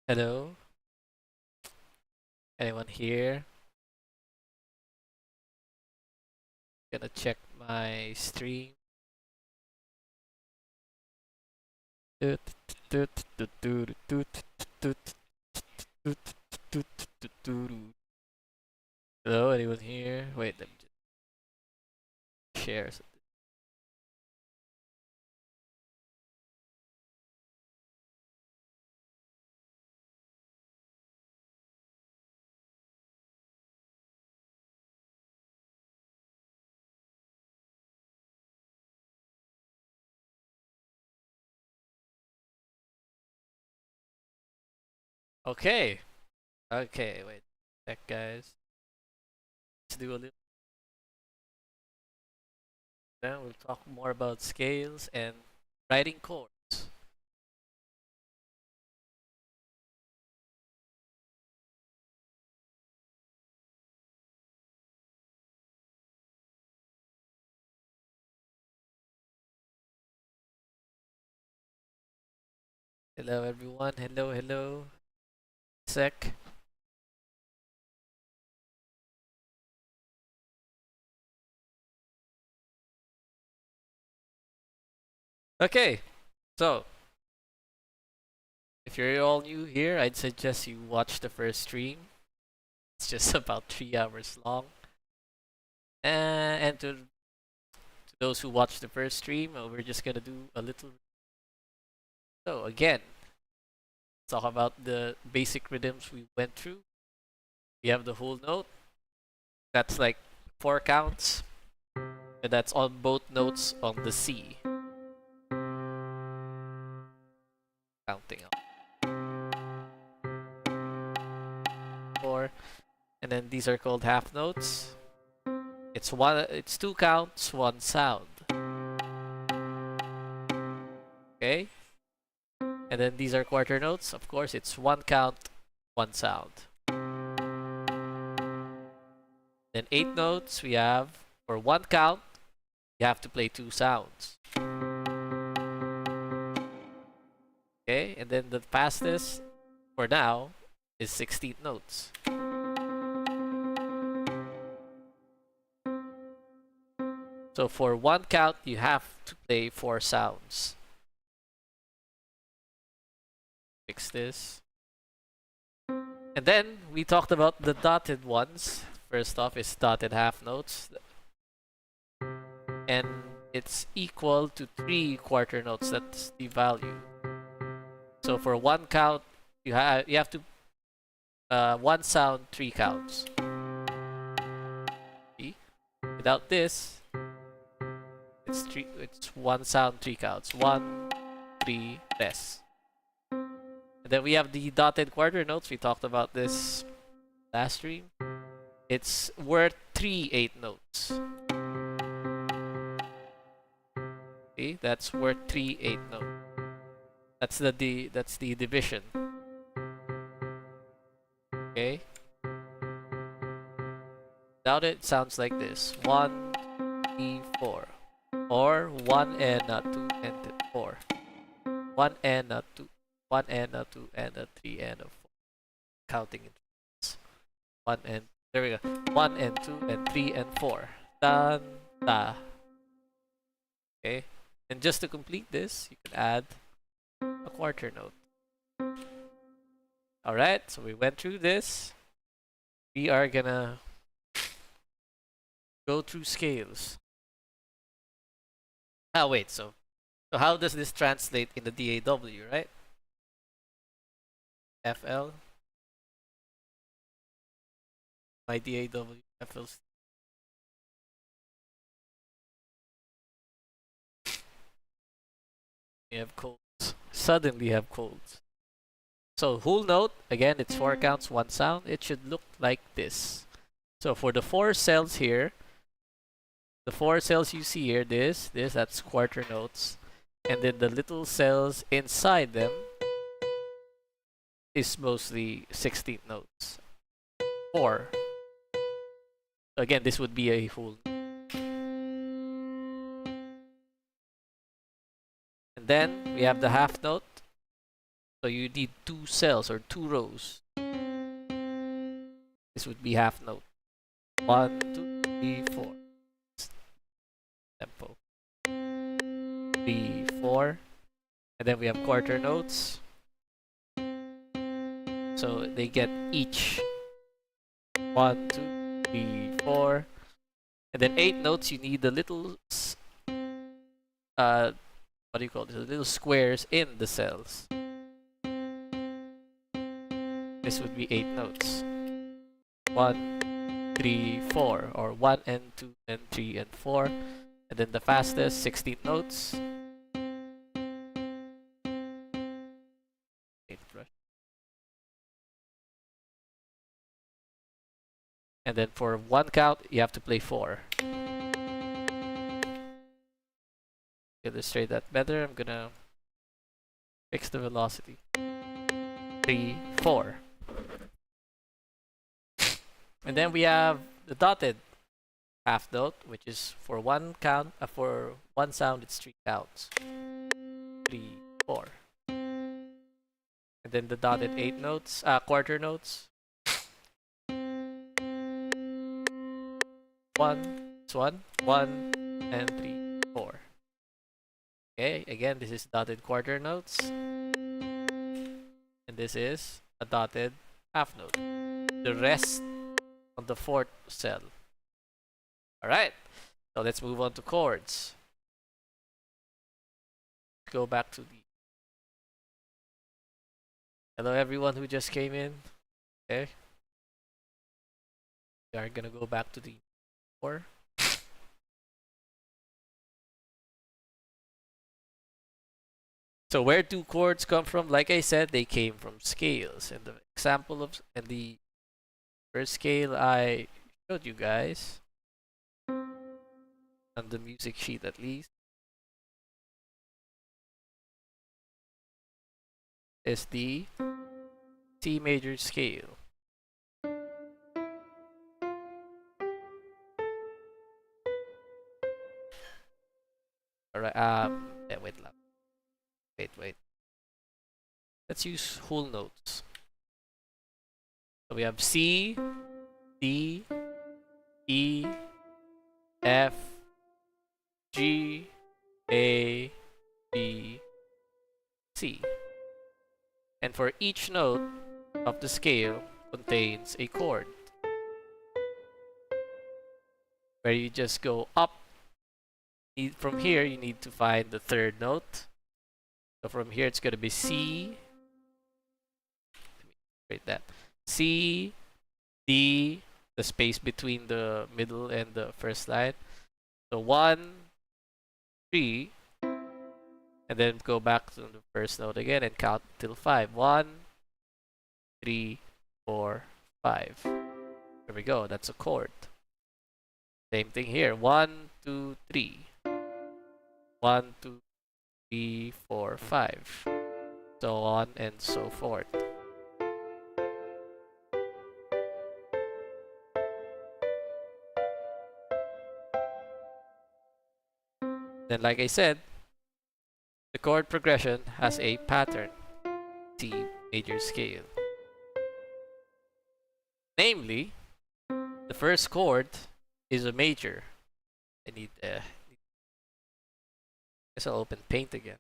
Hello? Anyone here? Gonna check my stream. Hello, anyone here? Wait, let me just share something. Okay. Okay, wait. Check, guys. Let's do a little. Then we'll talk more about scales and writing chords. Hello, everyone. Hello, hello. Sec. Okay, so if you're all new here, I'd suggest you watch the first stream. It's just about 3 hours long. And to those who watched the first stream, we're just gonna do a little. So again, talk about the basic rhythms we went through. We have the whole note. That's like 4 counts, and that's on both notes on the C. Counting up 4, and then these are called half notes. It's one. It's 2 counts, one sound. Okay, and then these are quarter notes. Of course, it's 1 count, one sound. Then 8 notes we have for 1 count. You have to play 2 sounds. Okay, and then the fastest for now is 16 notes. So for 1 count, you have to play 4 sounds. Fix this. And then we talked about the dotted ones. First off is dotted half notes. And it's equal to 3 quarter notes. That's the value. So for 1 count, you have to one sound, 3 counts. See? Without this, it's one sound, 3 counts. 1, 3, less. And then we have the dotted quarter notes. We talked about this last stream. It's worth 3 8 notes. See? That's worth 3 8 notes. That's the division. Okay? Without it, it sounds like this. 1, 3, 4. Or 1 and a 2 and 4. 1 and a 2. 1 and a 2 and a 3 and a 4. Counting it. 1 and there we go. 1 and 2 and 3 and 4. Tan ta. Okay? And just to complete this, you can add a quarter note. Alright, so we went through this. We are gonna go through scales. Wait, so how does this translate in the DAW, right? FL. My DAW, FL. We have colds. Suddenly have colds. So whole note, again, it's 4 counts, one sound. It should look like this. So for the 4 cells here, the 4 cells you see here, that's quarter notes. And then the little cells inside them is mostly 16th notes. 4. Again, this would be a whole. And then we have the half note. So you need two cells or two rows. This would be half note. 1, 2, 3, 4. Tempo. 3, 4. And then we have quarter notes. So they get each 1, 2, 3, 4. And then 8 notes, you need the little, what do you call it? The little squares in the cells. This would be 8 notes. 1, 3, 4, or 1 and 2 and 3 and 4. And then the fastest, 16 notes. And then for one count, you have to play 4. To illustrate that better, I'm gonna fix the velocity. 3, 4. And then we have the dotted half note, which is for one count, for one sound, it's 3 counts. 3, 4. And then the dotted 8 notes, quarter notes. 1, it's 1, 1, and 3, 4. Okay, again, this is dotted quarter notes. And this is a dotted half note. The rest on the 4th cell. Alright, so let's move on to chords. Go back to the... Hello everyone who just came in. Okay. We are gonna go back to the 4. So where do chords come from? Like I said, they came from scales. And the example of the first scale I showed you guys on the music sheet at least is the C major scale. Alright, yeah, wait. Let's use whole notes. So we have C, D, E, F, G, A, B, C. And for each note of the scale contains a chord. Where you just go up. From here, you need to find the 3rd note. So from here, it's going to be C. Let me write that. C, D, the space between the middle and the first line. So 1, 3, and then go back to the first note again and count till 5. 1, 3, 4, 5. There we go. That's a chord. Same thing here. 1, 2, 3. 1, 2, 3, 4, 5. So on and so forth. Then, like I said, the chord progression has a pattern. C major scale. Namely, the first chord is a major. I guess I'll open Paint again.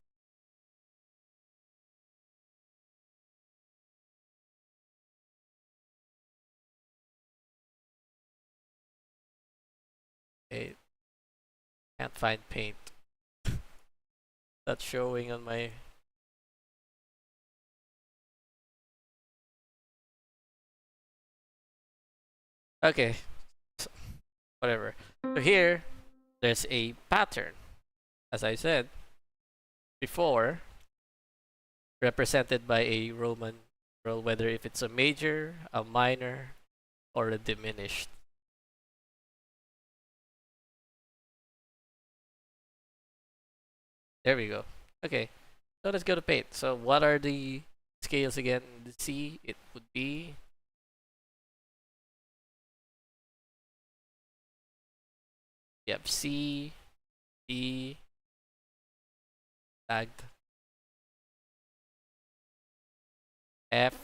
Okay, can't find Paint. That's showing on my... Okay, so, whatever. So here, there's a pattern. As I said before, represented by a Roman numeral, whether if it's a major, a minor, or a diminished. There we go. Okay, so let's go to Paint. So what are the scales again? The C, it would be... Yep, C, D, lagged. F,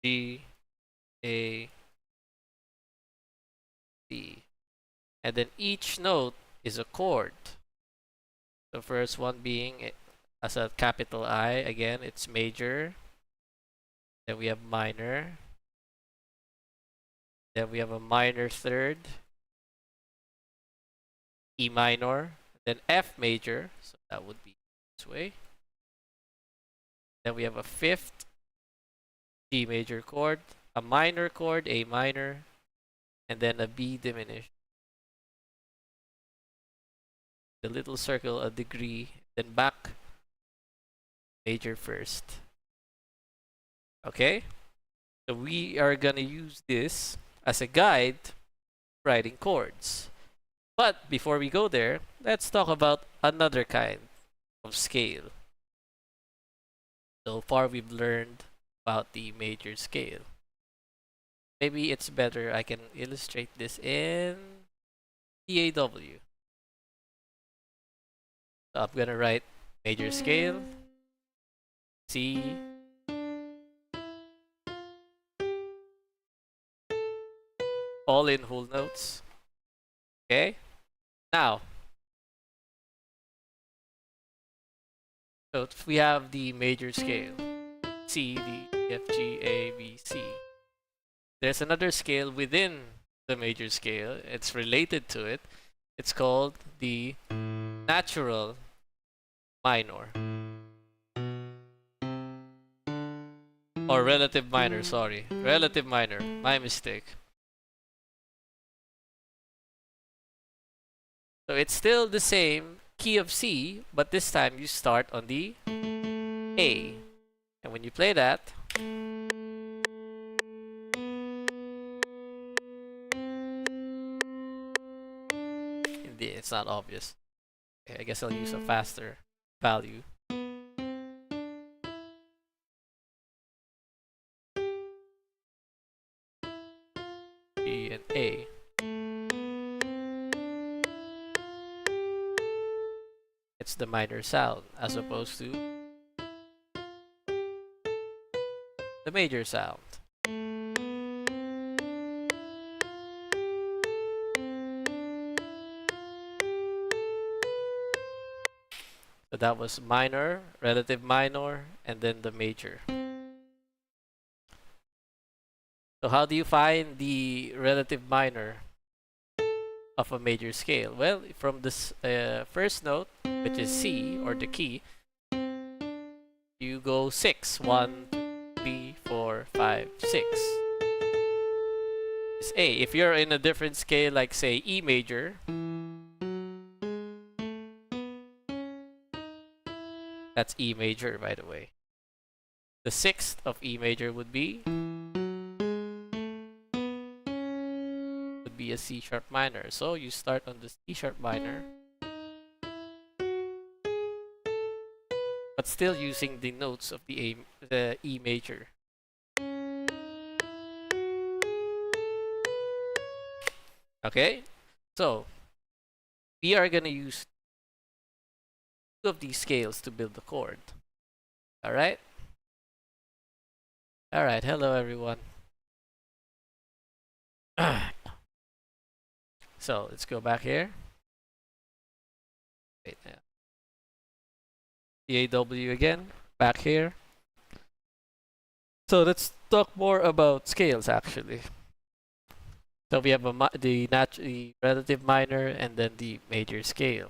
G, A, C. And then each note is a chord. The first one being as a capital I, again, it's major. Then we have minor. Then we have a minor third, E minor, then F major, so that would be this way. Then we have a fifth G major chord, a minor chord, A minor, and then a B diminished. The little circle, a degree, then back, major first. Okay? So we are gonna use this as a guide writing chords. But before we go there, let's talk about another kind of scale. So far we've learned about the major scale. Maybe it's better I can illustrate this in DAW. So I'm gonna write major scale, C, all in whole notes. Okay? Now, so if we have the major scale, C, D, E, F, G, A, B, C. There's another scale within the major scale. It's related to it. It's called the natural minor. Or relative minor, sorry. Relative minor. My mistake. So it's still the same key of C, but this time you start on the A. And when you play that, indeed, it's not obvious. Okay, I guess I'll use a faster value. B and A. It's the minor sound as opposed to the major sound. So that was minor, relative minor, and then the major. So how do you find the relative minor of a major scale? Well, from this first note, which is C, or the key, you go 6. 1, 2, 3, 4, 5, 6. It's A. If you're in a different scale, like say E major, that's E major, by the way. The sixth of E major would be a C sharp minor. So you start on the C sharp minor, but still using the notes of the E major. Okay, so we are gonna use two of these scales to build the chord. All right. All right. Hello, everyone. So let's go back here. Wait, DAW again. Back here. So let's talk more about scales, actually. So we have the relative minor and then the major scale.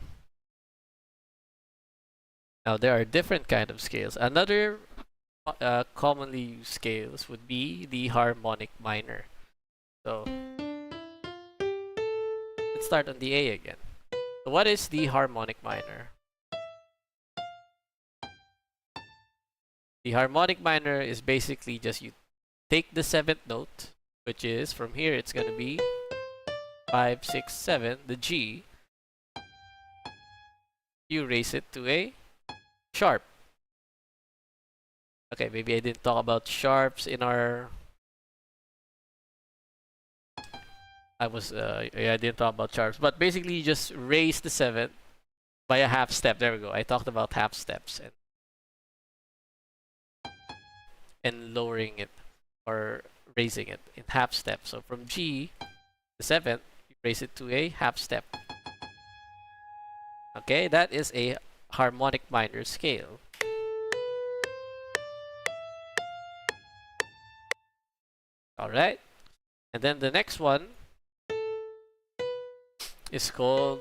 Now there are different kind of scales. Another commonly used scales would be the harmonic minor. So let's start on the A again. So what is the harmonic minor? The harmonic minor is basically just you take the 7th note, which is from here it's gonna be 5, 6, 7, the G. You raise it to a sharp. Okay, maybe I didn't talk about sharps in our. I didn't talk about sharps, but basically you just raise the 7th by a half step. There we go. I talked about half steps. And and lowering it or raising it in half step. So from G, the 7th, you raise it to a half step. Okay, that is a harmonic minor scale. Alright, and then the next one is called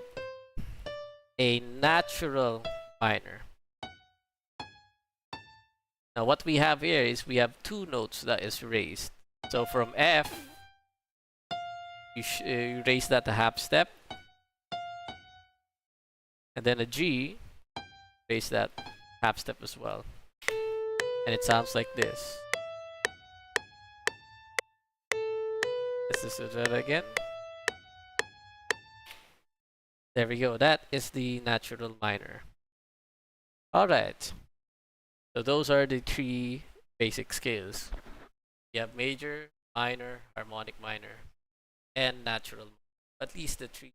a natural minor. Now what we have here is we have two notes that is raised. So from F, you raise that a half step. And then a G, raise that half step as well. And it sounds like this. Let's do that again. There we go. That is the natural minor. Alright. So those are the three basic scales. You have major, minor, harmonic minor, and natural. At least the three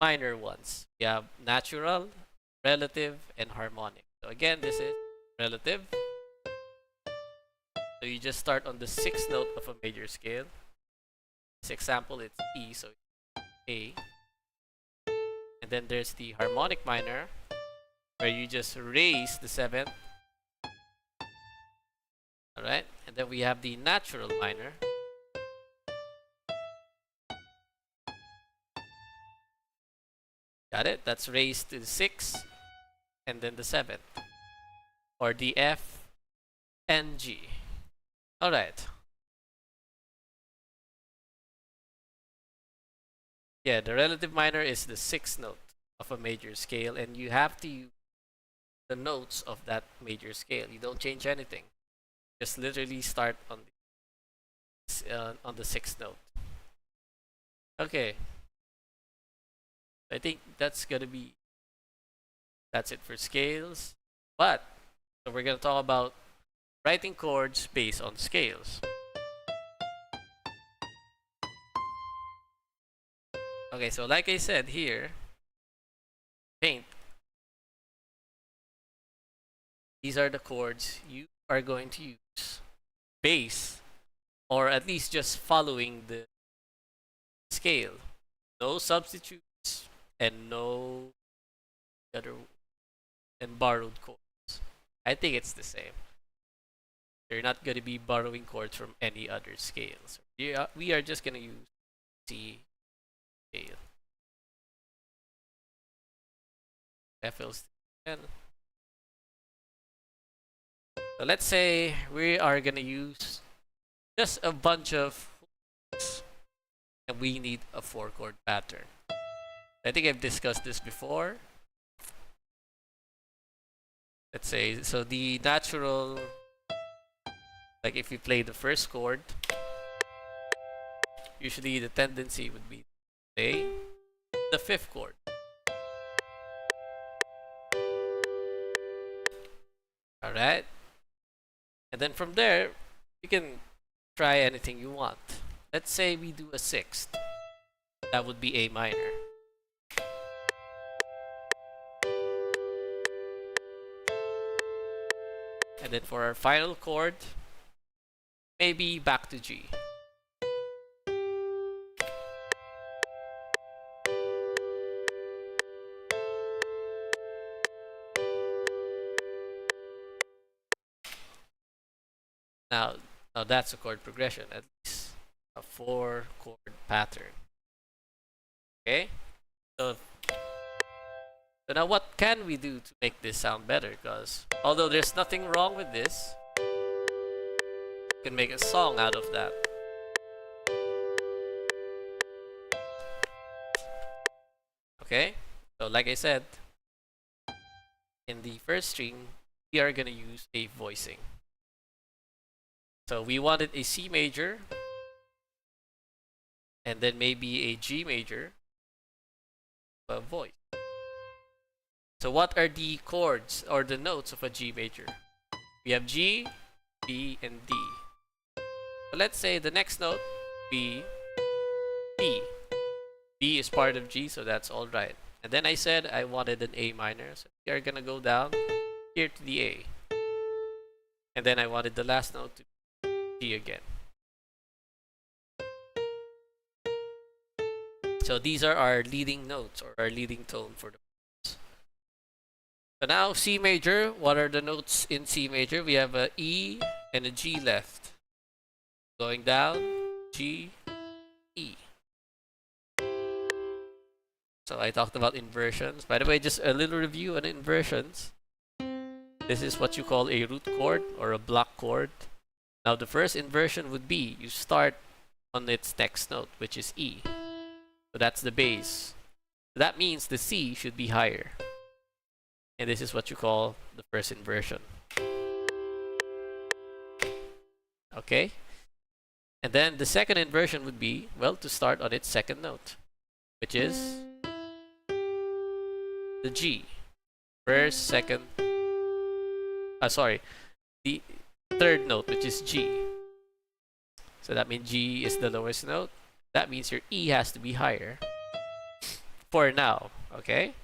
minor ones. You have natural, relative, and harmonic. So again, this is relative. So you just start on the 6th note of a major scale. This example, it's E, so A. And then there's the harmonic minor, where you just raise the 7th. Alright, and then we have the natural minor. Got it? That's raised to the 6th, and then the 7th. Or the F and G. Alright. Yeah, the relative minor is the 6th note of a major scale, and you have to use the notes of that major scale. You don't change anything. Just literally start on the 6th note. Okay. I think that's it for scales. But so we're gonna talk about writing chords based on scales. Okay, so like I said here, paint. These are the chords you are going to use based, or at least just following the scale. No substitutes and no other and borrowed chords. I think it's the same. You're not going to be borrowing chords from any other scales. We are just going to use C scale. FL. So let's say we are gonna use just a bunch of hooks, and we need a 4-chord pattern. I think I've discussed this before. Let's say, so the natural, like if you play the first chord, usually the tendency would be to play the 5th chord. Alright? And then from there, you can try anything you want. Let's say we do a 6th. That would be A minor. And then for our final chord, maybe back to G. Now that's a chord progression, at least a 4-chord pattern. Okay? So now what can we do to make this sound better? Because although there's nothing wrong with this, you can make a song out of that. Okay? So like I said, in the first string, we are gonna use a voicing. So we wanted a C major, and then maybe a G major, a voice. So what are the chords or the notes of a G major? We have G, B, and D. So let's say the next note, B, B. B is part of G, so that's all right. And then I said I wanted an A minor, so we are gonna go down here to the A. And then I wanted the last note to be G again. So these are our leading notes, or our leading tone for the chords. So now C major, what are the notes in C major? We have a E and a G left. Going down, G, E. So I talked about inversions. By the way, just a little review on inversions. This is what you call a root chord or a block chord. Now the first inversion would be you start on its next note, which is E. So that's the bass. So that means the C should be higher. And this is what you call the first inversion. Okay? And then the second inversion would be, well, to start on its second note, which is the G. First, second, the third note, which is G. So that means G is the lowest note. That means your E has to be higher for now, okay?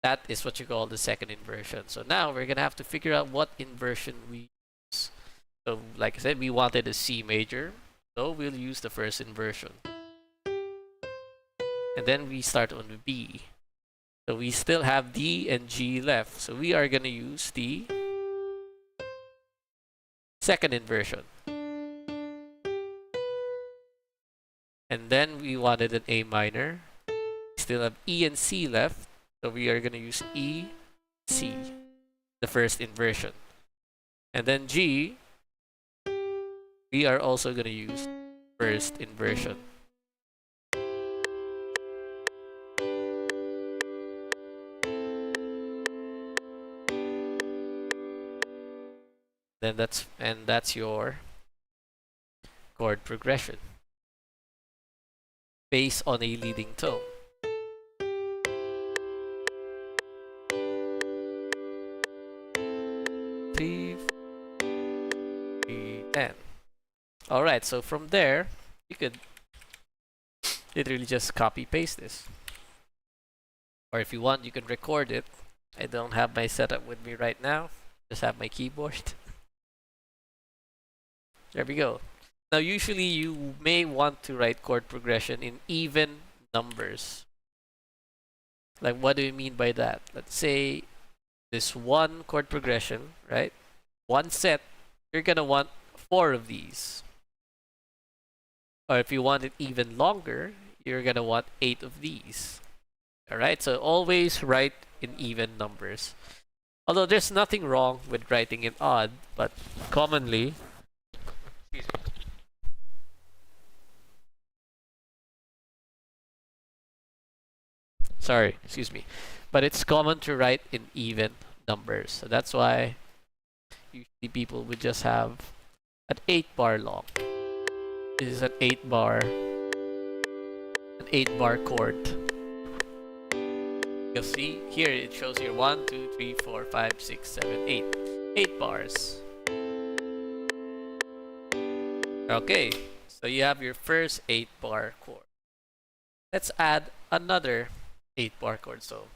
That is what you call the second inversion. So now we're gonna have to figure out what inversion we use. So like I said, we wanted a C major, so we'll use the first inversion. And then we start on the B. So we still have D and G left. So we are gonna use the second inversion. And then we wanted an A minor. We still have E and C left. So we are gonna use E, C, the first inversion. And then G, we are also gonna use first inversion. Then that's your chord progression based on a leading tone. Three, 10. All right, so from there you could literally just copy paste this, or if you want you can record it. I don't have my setup with me right now, just have my keyboard. There we go. Now usually you may want to write chord progression in even numbers. Like, what do you mean by that? Let's say this one chord progression, right? One set, you're gonna want 4 of these. Or if you want it even longer, you're gonna want 8 of these. Alright, so always write in even numbers. Although there's nothing wrong with writing in odd, but commonly, excuse me. But it's common to write in even numbers. So that's why usually people would just have an 8-bar long. This is an 8-bar chord. You'll see here it shows here 1, 2, 3, 4, 5, 6, 7, 8. 8 bars. Okay, so you have your first 8-bar chord. Let's add another 8-bar chord. So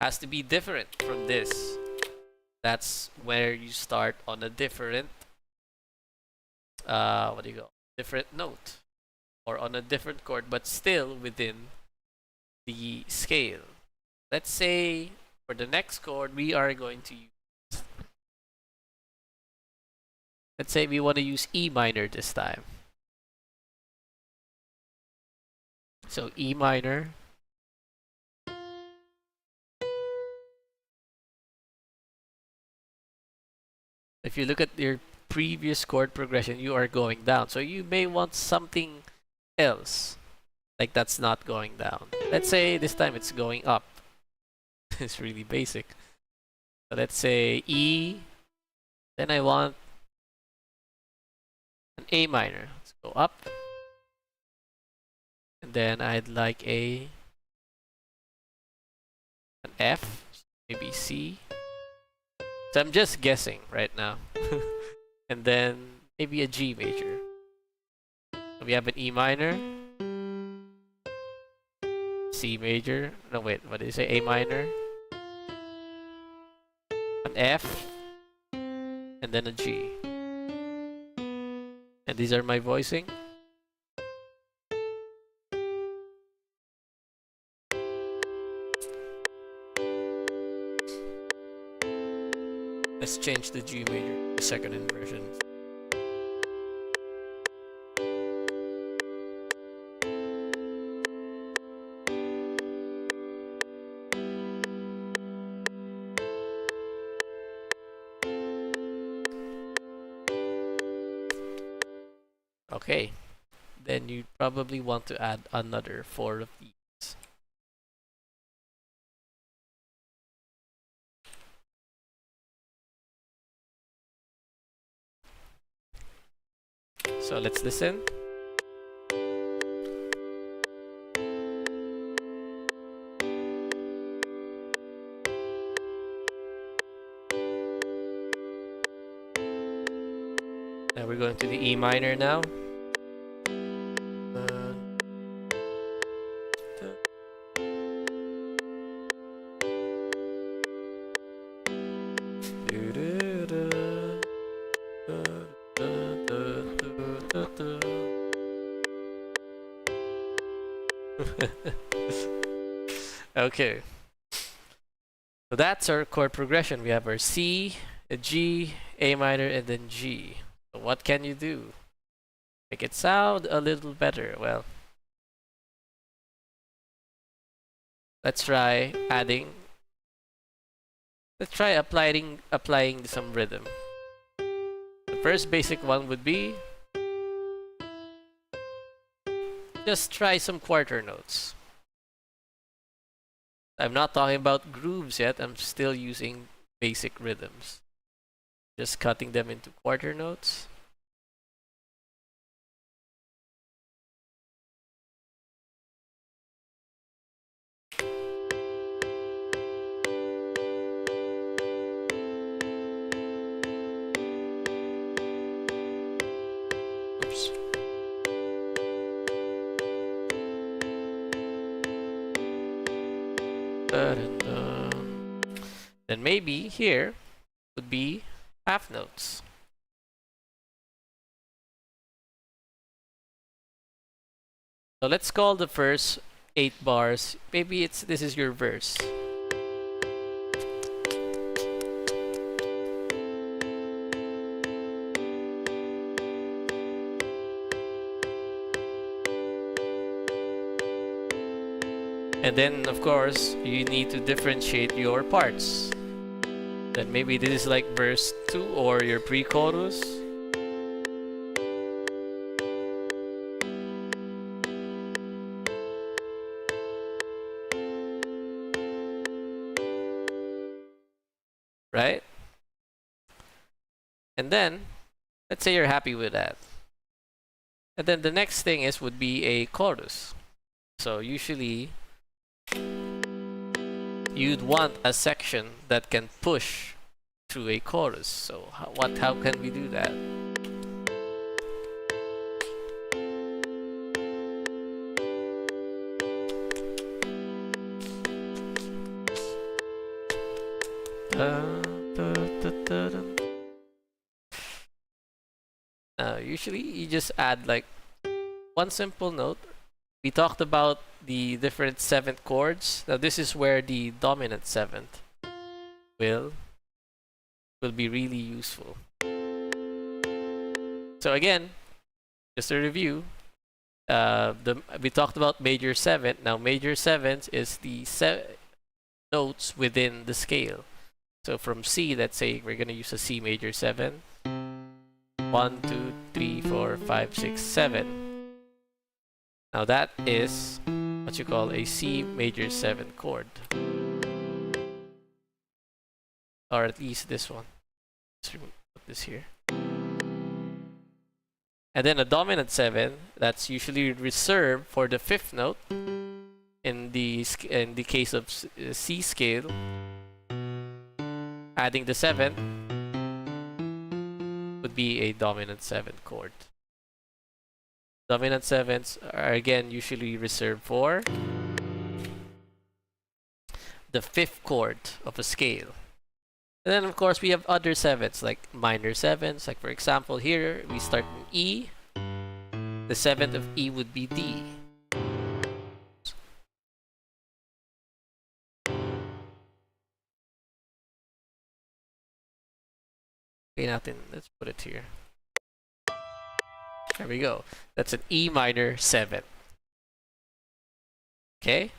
has to be different from this. That's where you start on a different different note, or on a different chord, but still within the scale. Let's say for the next chord we are going to use, let's say we want to use E minor this time. So E minor, if you look at your previous chord progression, you are going down. So you may want something else, like that's not going down. Let's say this time it's going up. It's really basic. So let's say E, then I want an A minor. Let's go up. And then I'd like an F, maybe C. So I'm just guessing right now. And then maybe a G major. So we have an E minor, C major. No, wait, what did you say? A minor. an F, and then a G. And these are my voicing. Let's change the G major, the second inversion. Okay, then you probably want to add another 4 of these. So let's listen. Now we're going to the E minor now. Okay, so that's our chord progression. We have our C, a G, A minor, and then G. So what can you do? Make it sound a little better. Well, let's try applying some rhythm. The first basic one would be just try some quarter notes. I'm not talking about grooves yet. I'm still using basic rhythms. Just cutting them into quarter notes. Oops. Then maybe here would be half notes. So let's call the first 8 bars. Maybe this is your verse. And then, of course, you need to differentiate your parts. Then maybe this is like verse 2 or your pre-chorus. Right? And then, let's say you're happy with that. And then the next thing would be a chorus. So usually, you'd want a section that can push through a chorus. So how can we do that? Usually you just add like one simple note. We talked about the different 7th chords. Now this is where the dominant 7th will be really useful. So again, just a review. We talked about major 7th. Now major 7th is the notes within the scale. So from C, let's say we're gonna use a C major 7. 1, 2, 3, 4, 5, 6, 7. Now that is what you call a C major 7 chord. Or at least this one. Let's put this here. And then a dominant 7, that's usually reserved for the 5th note. In the case of C scale, adding the 7th would be a dominant 7 chord. Dominant 7s are again usually reserved for the 5th chord of a scale. And then of course we have other sevenths, like minor sevenths. Like for example here, we start in E. The seventh of E would be D. Okay, natin, let's put it here. There we go. That's an E minor 7. Okay?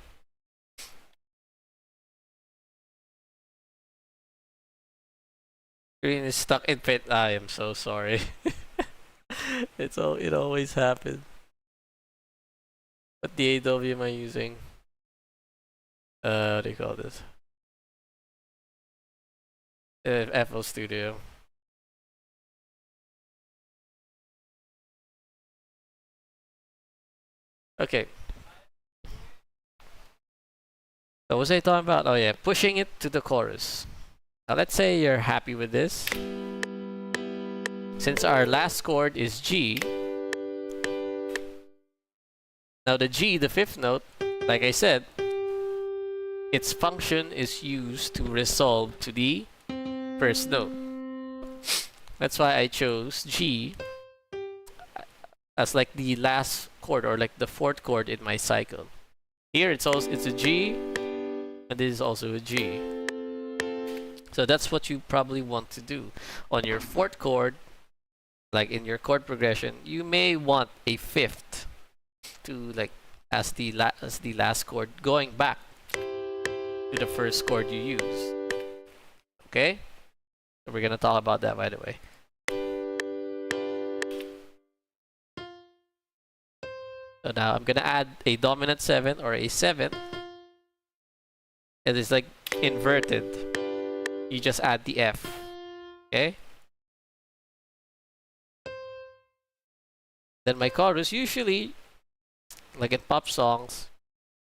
Screen is stuck in pit. I am so sorry. It always happens. What DAW am I using? What do you call this? FL Studio. Okay. So what was I talking about? Oh yeah, pushing it to the chorus. Now let's say you're happy with this. Since our last chord is G, now the G, the fifth note, like I said, its function is used to resolve to the first note. That's why I chose G as like the last chord, or like the fourth chord in my cycle. Here it's a G, and this is also a G. So that's what you probably want to do. On your fourth chord, like in your chord progression, you may want a fifth to like as the last chord, going back to the first chord you use. Okay? So we're gonna talk about that, by the way. So now I'm gonna add a dominant 7 or a 7. It is like inverted. You just add the F. Okay? Then my chorus, usually, like in pop songs,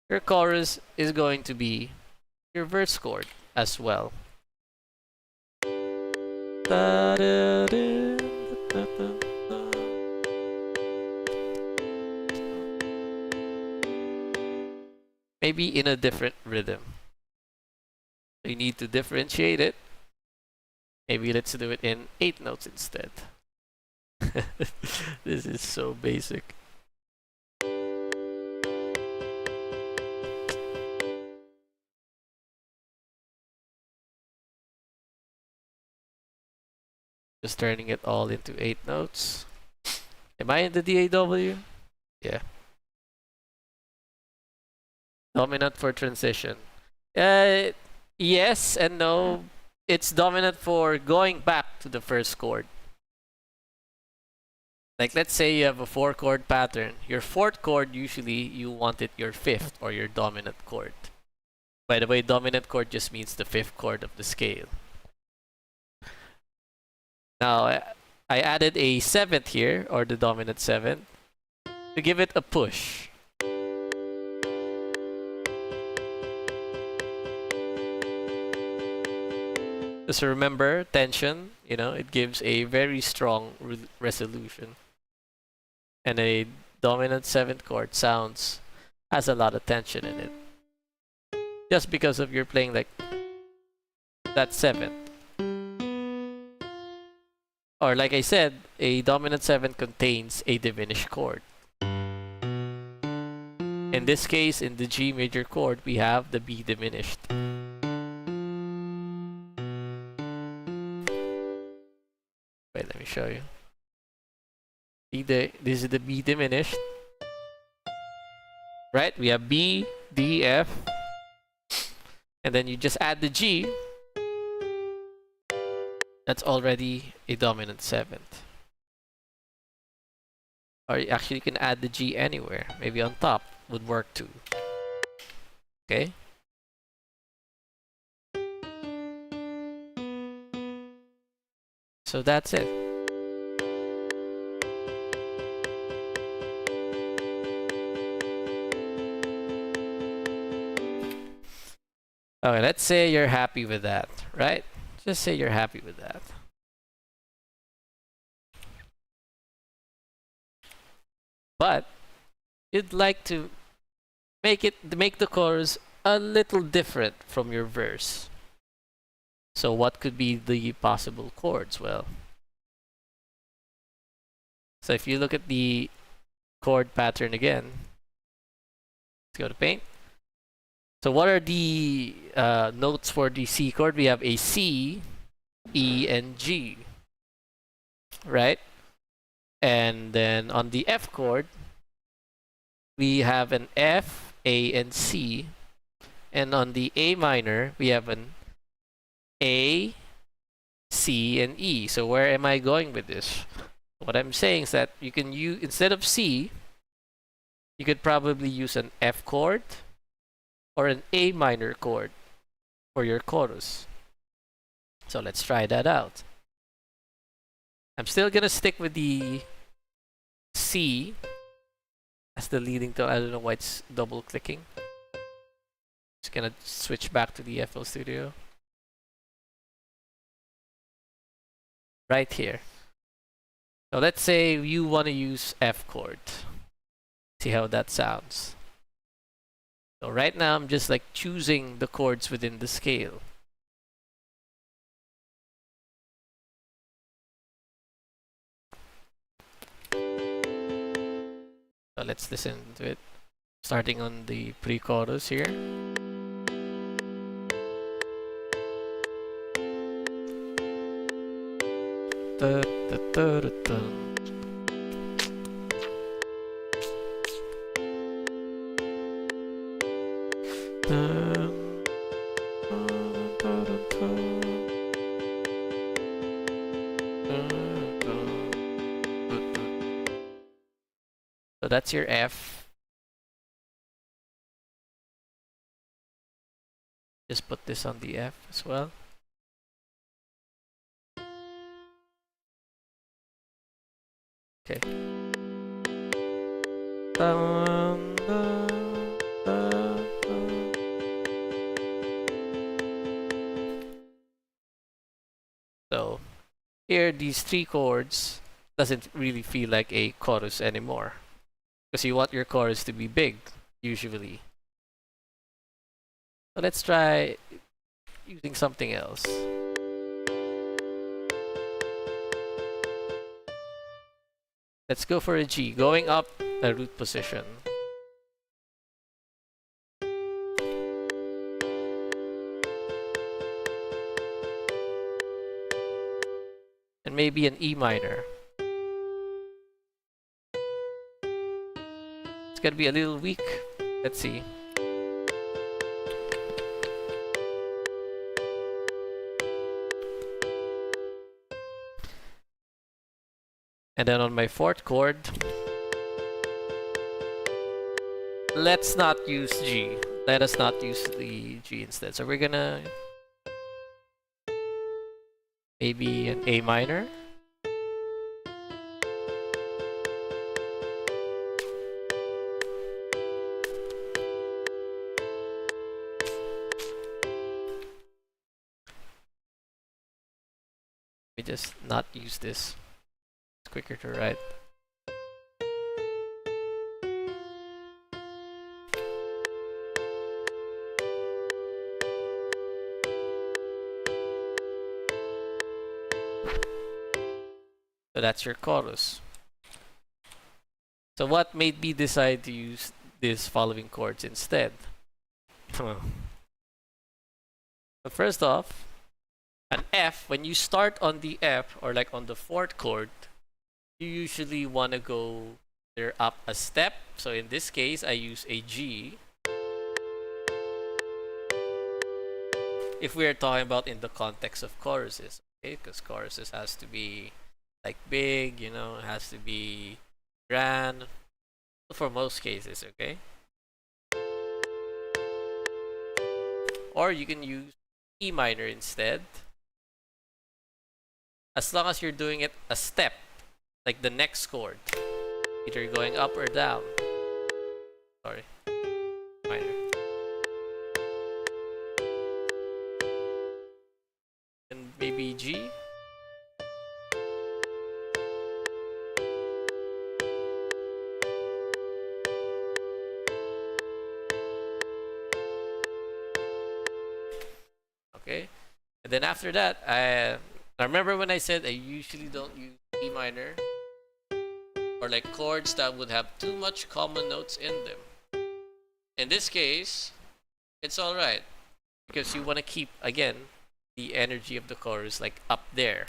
your chorus is going to be your verse chord as well. Maybe in a different rhythm. You need to differentiate it. Maybe let's do it in 8 notes instead. This is so basic. Just turning it all into 8 notes. Am I in the DAW? Yeah. Dominant for transition. Yes and no. It's dominant for going back to the first chord. Like let's say you have a 4-chord pattern. Your fourth chord, usually you want it your fifth or your dominant chord. By the way, dominant chord just means the fifth chord of the scale. Now, I added a 7th here, or the dominant 7th, to give it a push. Just remember, tension, it gives a very strong resolution. And a dominant 7th chord has a lot of tension in it. Just because of you're playing like that 7th. Or like I said, a dominant 7 contains a diminished chord. In this case, in the G major chord, we have the B diminished. Wait, let me show you. This is the B diminished. Right? We have B, D, F. And then you just add the G. That's already a dominant 7th. Or actually you can add the G anywhere. Maybe on top would work too. Okay? So that's it. Okay, let's say you're happy with that, right? Just say you're happy with that. But you'd like to make the chorus a little different from your verse. So what could be the possible chords? Well, so if you look at the chord pattern again, let's go to Paint. So what are the notes for the C chord? We have a C, E, and G, right? And then on the F chord, we have an F, A, and C. And on the A minor, we have an A, C, and E. So where am I going with this? What I'm saying is that you can use, instead of C, you could probably use an F chord or an A minor chord for your chorus. So let's try that out. I'm still gonna stick with the C as the leading tone. I don't know why it's double clicking. Just gonna switch back to the FL Studio. Right here. So let's say you want to use F chord. See how that sounds. So right now I'm just like choosing the chords within the scale. So let's listen to it. Starting on the pre-chorus here. Da, da, da, da, da. So that's your F. Just put this on the F as well. Okay. So here, these three chords doesn't really feel like a chorus anymore, because you want your chorus to be big, usually. So let's try using something else. Let's go for a G, going up a root position. And maybe an E minor. It's gonna be a little weak. Let's see. And then on my fourth chord, let's not use G. Let us not use the G instead. So we're gonna maybe an A minor. Let me just not use this. It's quicker to write. So that's your chorus. So what made me decide to use these following chords instead? But first off, an F, when you start on the F or like on the fourth chord, you usually want to go there up a step. So in this case, I use a G. If we're talking about in the context of choruses, okay, because choruses has to be like big, you know, it has to be grand for most cases, okay? Or you can use E minor instead, as long as you're doing it a step, like the next chord, either going up or down. Sorry, minor. And maybe G. Okay, And then after that, I remember when I said I usually don't use E minor or like chords that would have too much common notes in them. In this case, it's alright because you want to keep, again, the energy of the chorus like up there.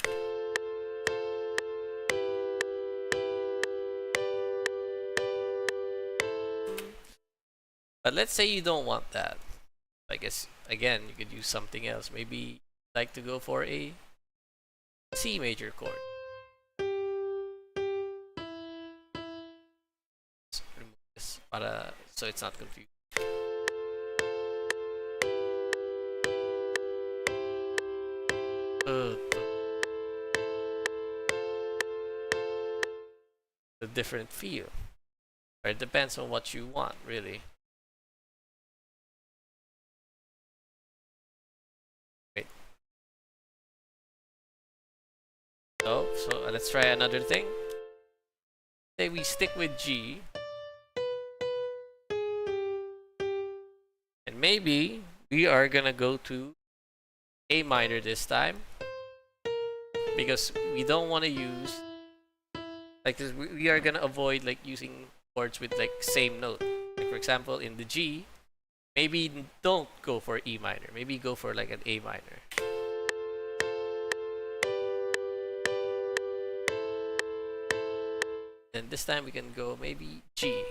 But let's say you don't want that. I guess, again, you could use something else. Maybe like to go for a C major chord. Let's remove this so it's not confused. A different feel. Or it depends on what you want, really. Wait. So let's try another thing. Say we stick with G. And maybe we are gonna go to A minor this time. Because we don't want to use, like, we are gonna avoid like using chords with like same note. Like for example, in the G, maybe don't go for E minor. Maybe go for like an A minor. And this time we can go maybe G.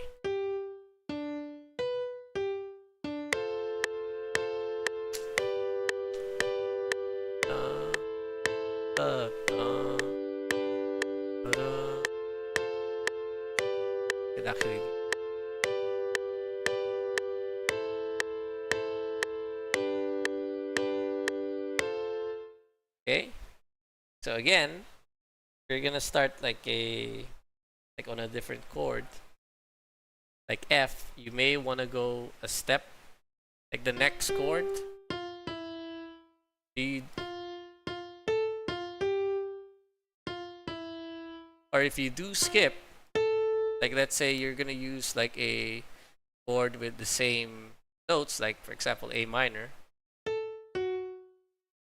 It actually. Okay. So again, we're gonna start like on a different chord. Like F, you may wanna go a step. Like the next chord. Or if you do skip, like let's say you're gonna use like a chord with the same notes, like for example A minor,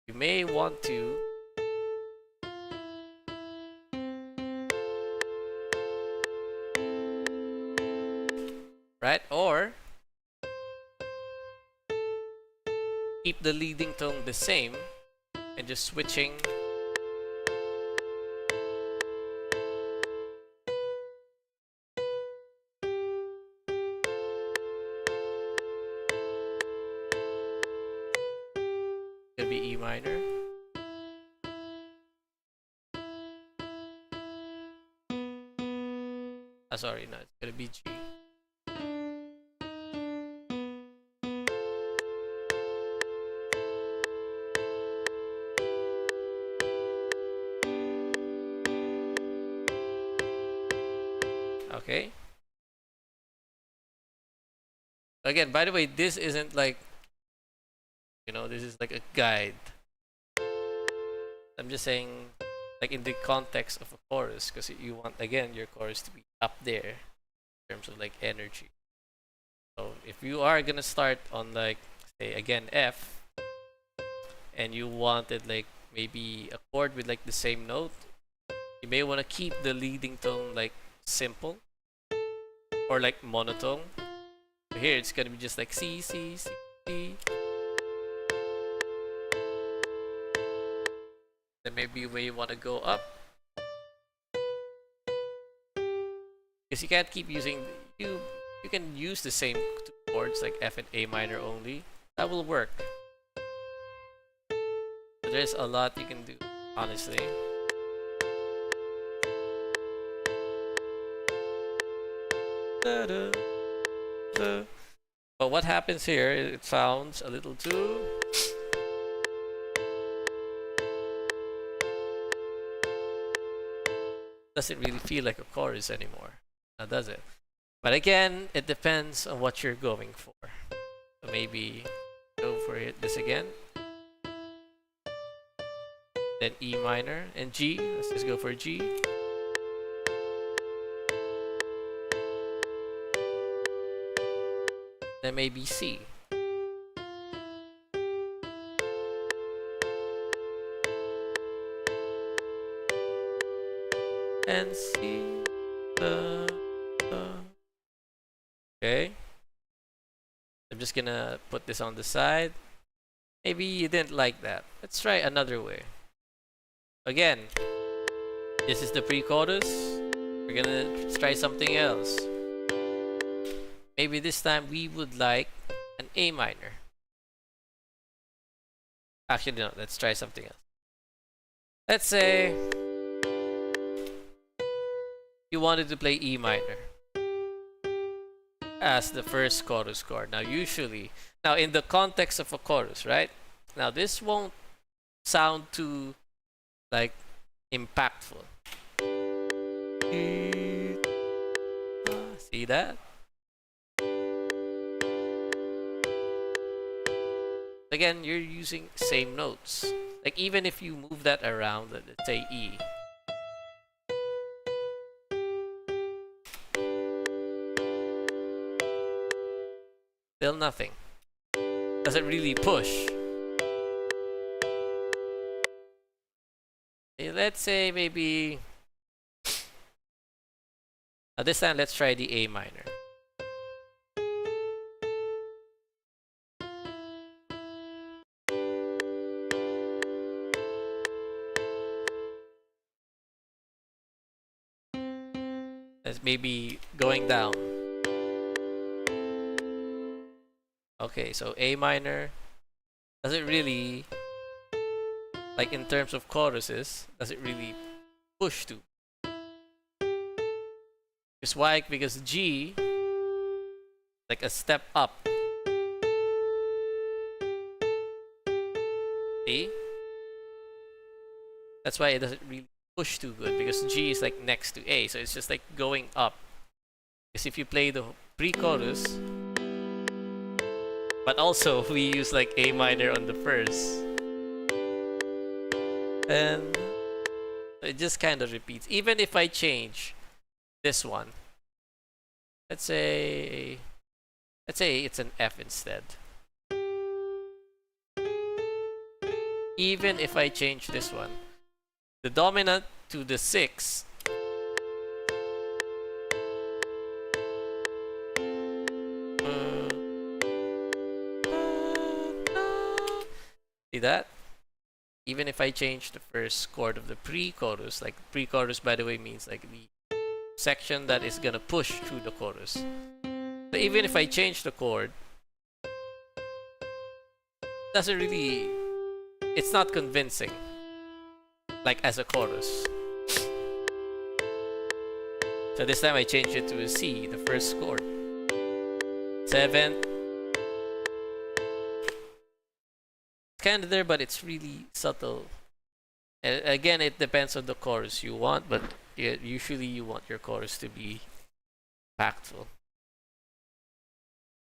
you may want to right, or keep the leading tone the same and just switching gonna be E minor. Sorry, no, it's gonna be G. Okay. Again, by the way, this isn't like, this is like a guide. I'm just saying, like in the context of a chorus, because you want, again, your chorus to be up there in terms of like energy. So if you are gonna start on like, say again F, and you wanted like maybe a chord with like the same note, you may want to keep the leading tone like simple or like monotone. So here it's gonna be just like C, C, C, C. Then maybe you may want to go up, because you can't keep using you can use the same two chords like F and A minor only. That will work. So there's a lot you can do, honestly. But what happens here, it sounds a little too doesn't really feel like a chorus anymore, now does it? But again, it depends on what you're going for. So maybe go for this again. Then E minor and G. Let's just go for G. Then maybe C. and C. Da, da. Okay. I'm just gonna put this on the side. Maybe you didn't like that. Let's try another way. Again, this is the pre-chorus. We're gonna try something else. Maybe this time we would like an A minor. Actually, no, let's try something else. Let's say you wanted to play E minor as the first chorus chord. Now, now in the context of a chorus, right? Now, this won't sound too like impactful. See that? Again, you're using same notes. Like even if you move that around, let's say E. Still nothing. Doesn't really push. Let's say maybe... Now this time, let's try the A minor. That's maybe going down. Okay, so A minor doesn't really, like in terms of choruses, doesn't really push to. Because why? Because G, like a step up. See? That's why it doesn't really push too good, because G is like next to A, so it's just like going up. Because if you play the pre-chorus, but also we use like A minor on the first, and it just kind of repeats. Even if I change this one, let's say it's an F instead. Even if I change this one, the dominant to the 6, see that? Even if I change the first chord of the pre-chorus, like pre-chorus by the way means like the section that is gonna push through the chorus. So even if I change the chord, doesn't really, it's not convincing like as a chorus. So this time I change it to a C, the first chord. 7. It's kind of there, but it's really subtle. And again, it depends on the chorus you want, but usually you want your chorus to be impactful.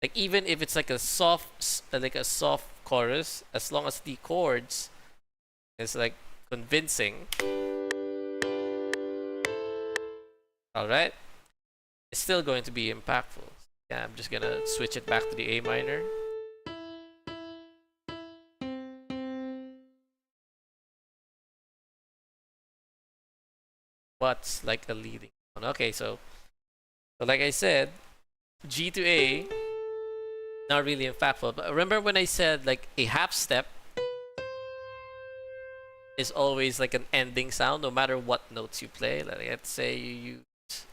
Like even if it's like a soft chorus, as long as the chords is like convincing, all right, it's still going to be impactful. Yeah, I'm just gonna switch it back to the A minor. What's like a leading tone? Okay, so like I said, G to A, not really impactful. But remember when I said like a half step is always like an ending sound, no matter what notes you play. Like, let's say you use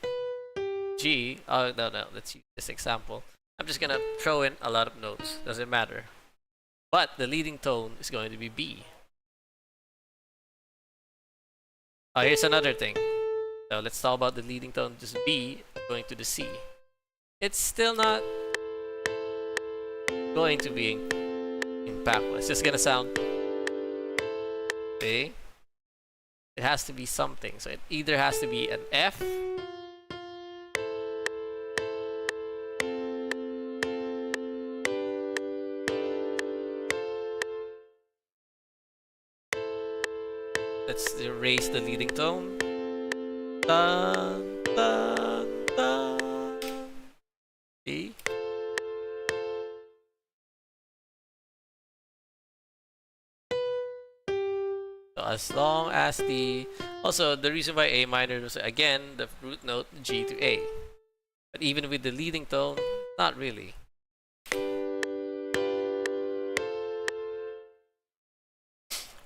G. Oh no, let's use this example. I'm just gonna throw in a lot of notes. Doesn't matter. But the leading tone is going to be B. Oh, here's another thing. So let's talk about the leading tone, just B going to the C. It's still not going to be impactful. It's just gonna sound A. It has to be something. So it either has to be an F, let's raise the leading tone. Dun, dun, dun. See? So as long as the... Also, the reason why A minor was, again, the root note G to A. But even with the leading tone, not really.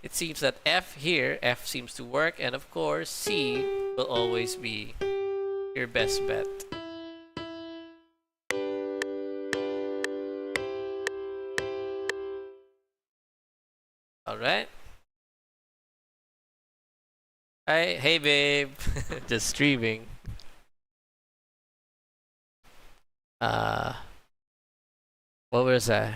It seems that F here, F seems to work, and of course, C will always be your best bet. Alright. Hi, hey babe. Just streaming. What was that?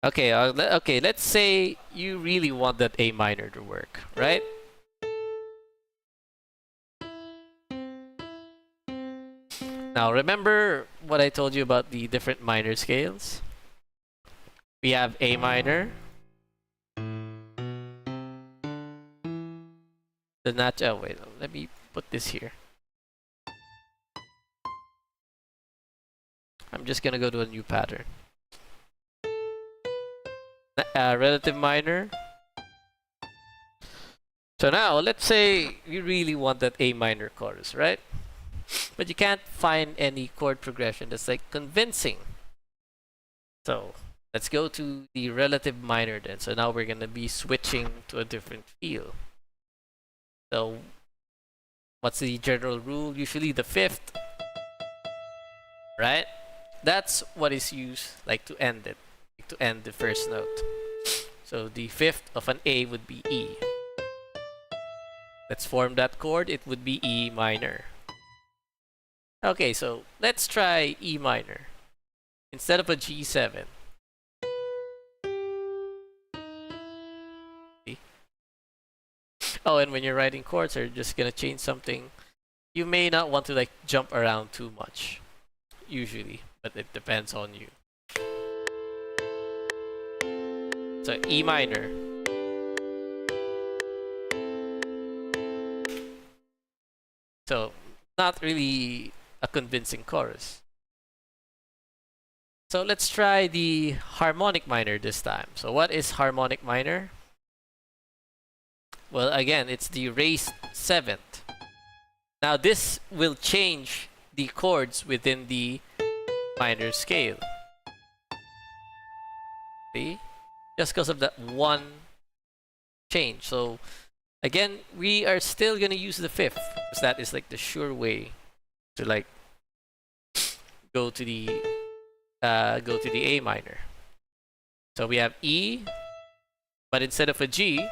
Okay, okay, let's say you really want that A minor to work, right? Now, remember what I told you about the different minor scales? We have A minor, the nat. Oh wait, let me put this here. I'm just gonna go to a new pattern. Relative minor. So now, let's say you really want that A minor chorus, right? But you can't find any chord progression that's like convincing. So let's go to the relative minor then. So now we're gonna be switching to a different feel. So what's the general rule? Usually the fifth, right? That's what is used like to end it, like to end the first note. So the fifth of an A would be E. Let's form that chord. It would be E minor. Okay, so let's try E minor instead of a G7. See? Oh, and when you're writing chords, you're just gonna change something. You may not want to like jump around too much, usually, but it depends on you. So E minor. So not really a convincing chorus. So let's try the harmonic minor this time. So what is harmonic minor? Well, again, it's the raised seventh. Now this will change the chords within the minor scale. See? Just because of that one change. So again, we are still gonna use the fifth because that is like the sure way to like go to the A minor. So we have E, but instead of a G,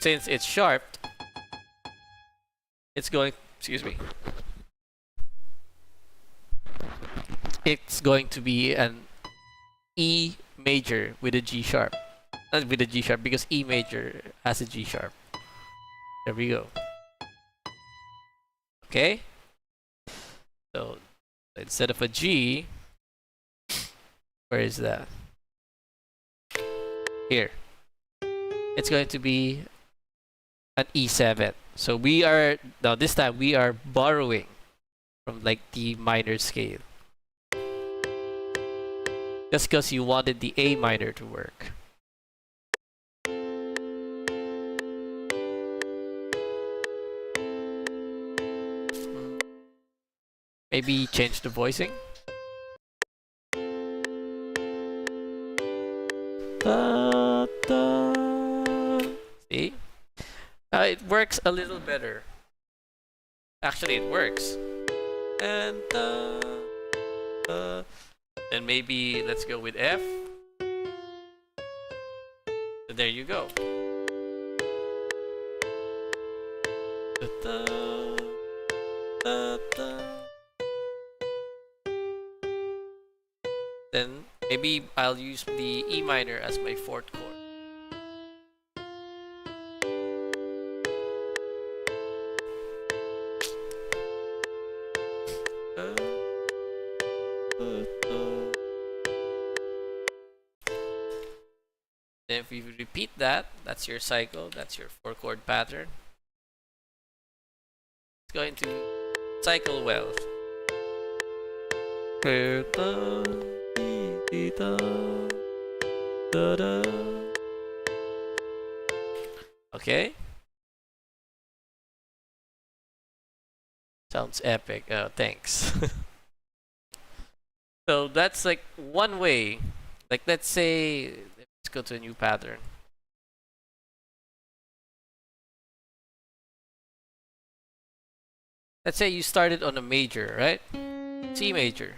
since it's sharped, it's going, excuse me, it's going to be an E major with a G sharp. Not with a G sharp, because E major has a G sharp. There we go. Okay? So instead of a G, where is that? Here. It's going to be an E7. So we are, now this time we are borrowing from like the minor scale. Just because you wanted the A minor to work. Maybe change the voicing. Da, da. See? It works a little better. Actually, it works. And then maybe let's go with F. So there you go. Da, da, da, da. Then maybe I'll use the E minor as my fourth chord. Then if you repeat that, that's your cycle, that's your 4-chord pattern. It's going to cycle well. Okay? Sounds epic. Oh, thanks. So that's like one way. Like let's say, let's go to a new pattern. Let's say you started on a major, right? C major.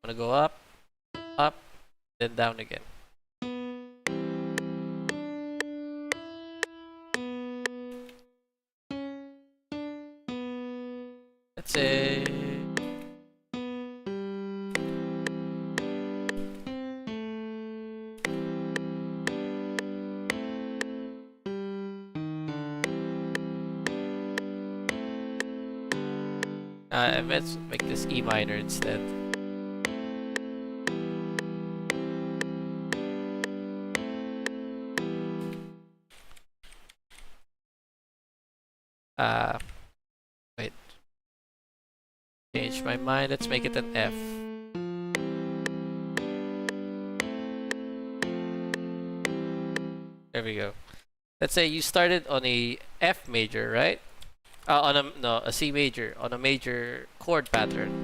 Wanna go up, up, then down again. Let's say let's make this E minor instead. Wait. Change my mind. Let's make it an F. There we go. Let's say you started on a F major, right? On a C major, on a major chord pattern.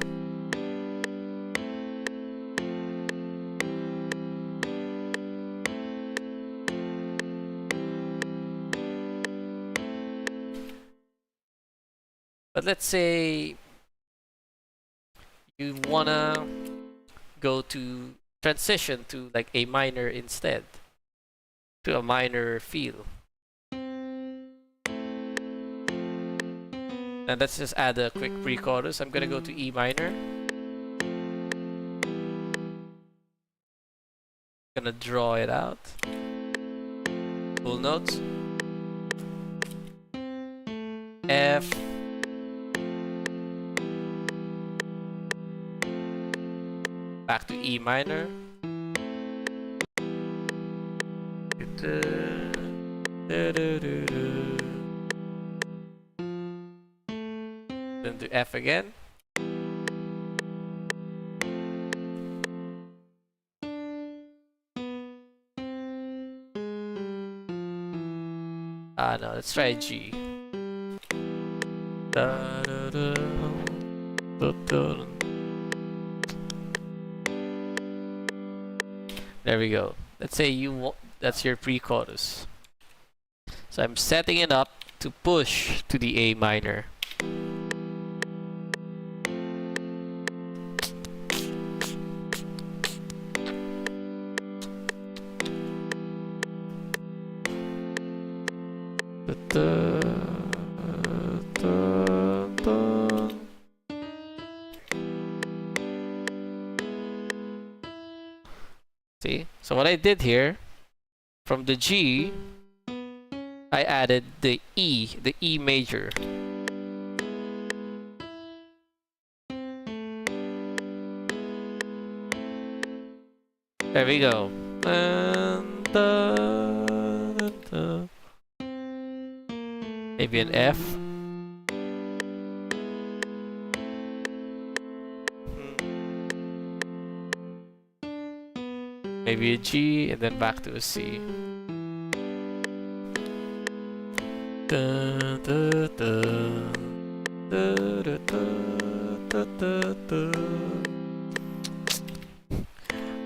But let's say you wanna go to transition to like a minor instead, to a minor feel. And let's just add a quick pre-chorus. I'm gonna go to E minor. Gonna draw it out. Full notes. F. Back to E minor. Then to F again. No, let's try G. There we go. Let's say that's your pre-chorus. So I'm setting it up to push to the A minor. See? So what I did here, from the G, I added the E major. There we go. Maybe an F. Maybe a G and then back to a C.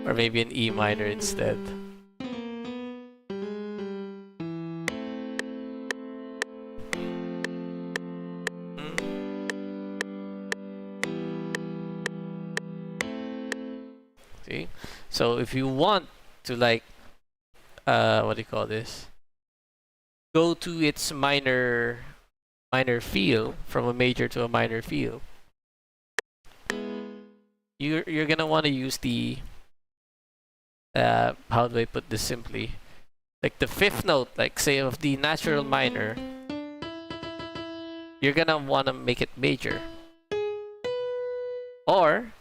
Or maybe an E minor instead. See? So if you want to like, what do you call this? Go to its minor feel, from a major to a minor feel. You're gonna want to use the how do I put this simply? Like the fifth note, like say of the natural minor, you're gonna want to make it major. Or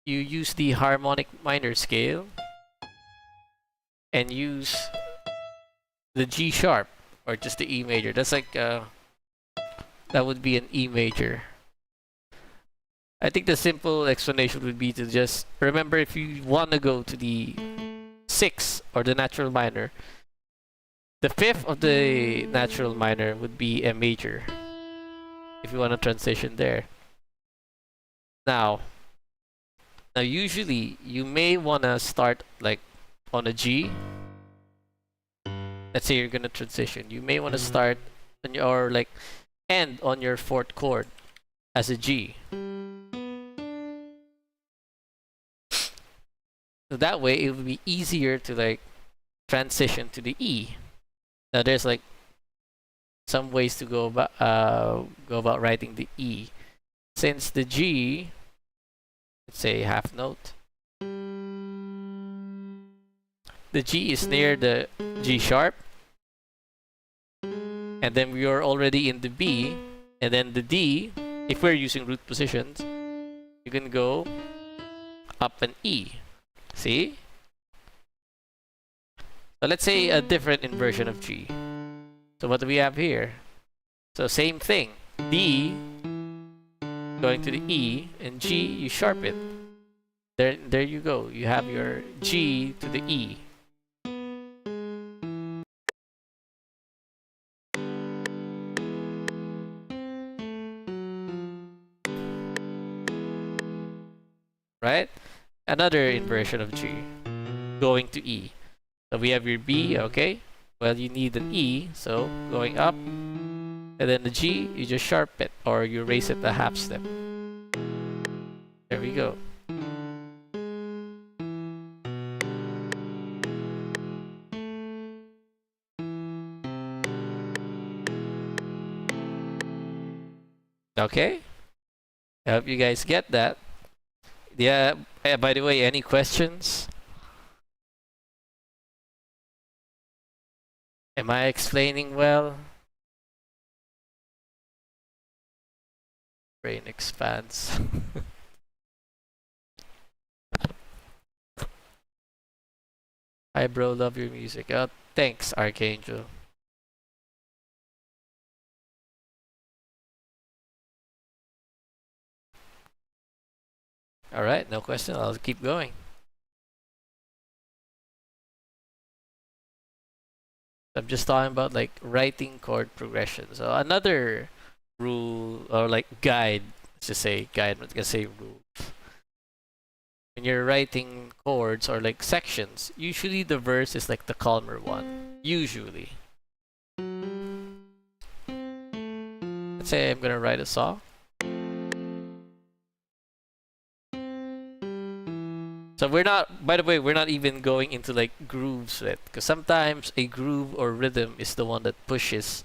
you use the harmonic minor scale and use the G sharp or just the E major. That's like that would be an E major. I think the simple explanation would be to just remember, if you want to go to the 6th or the natural minor, the 5th of the natural minor would be a major if you want to transition there. Now usually you may want to start like on a G. Let's say you're going to transition. You may want to start on your, or like end on your 4th chord as a G. So that way it will be easier to like transition to the E. Now there's like some ways to go about writing the E. Since the G, let's say half note, the G is near the G sharp, and then we are already in the B, and then the D, if we're using root positions, you can go up an E. See? So let's say a different inversion of G. So what do we have here? So same thing. D going to the E, and G, you sharp it. There you go. You have your G to the E. Right? Another inversion of G going to E. So we have your B, okay? Well, you need an E, so going up, and then the G, you just sharp it, or you raise it a half step. There we go. Okay? I hope you guys get that. Yeah, by the way, any questions? Am I explaining well? Brain expands. Hi bro, love your music. Oh, thanks, Archangel. Alright, no question. I'll keep going. I'm just talking about like writing chord progression. So another rule, or like guide, let's just say guide, I'm not gonna say rule. When you're writing chords or like sections, usually the verse is like the calmer one. Usually. Let's say I'm gonna write a song. So we're not, by the way, we're not even going into like grooves with, because sometimes a groove or rhythm is the one that pushes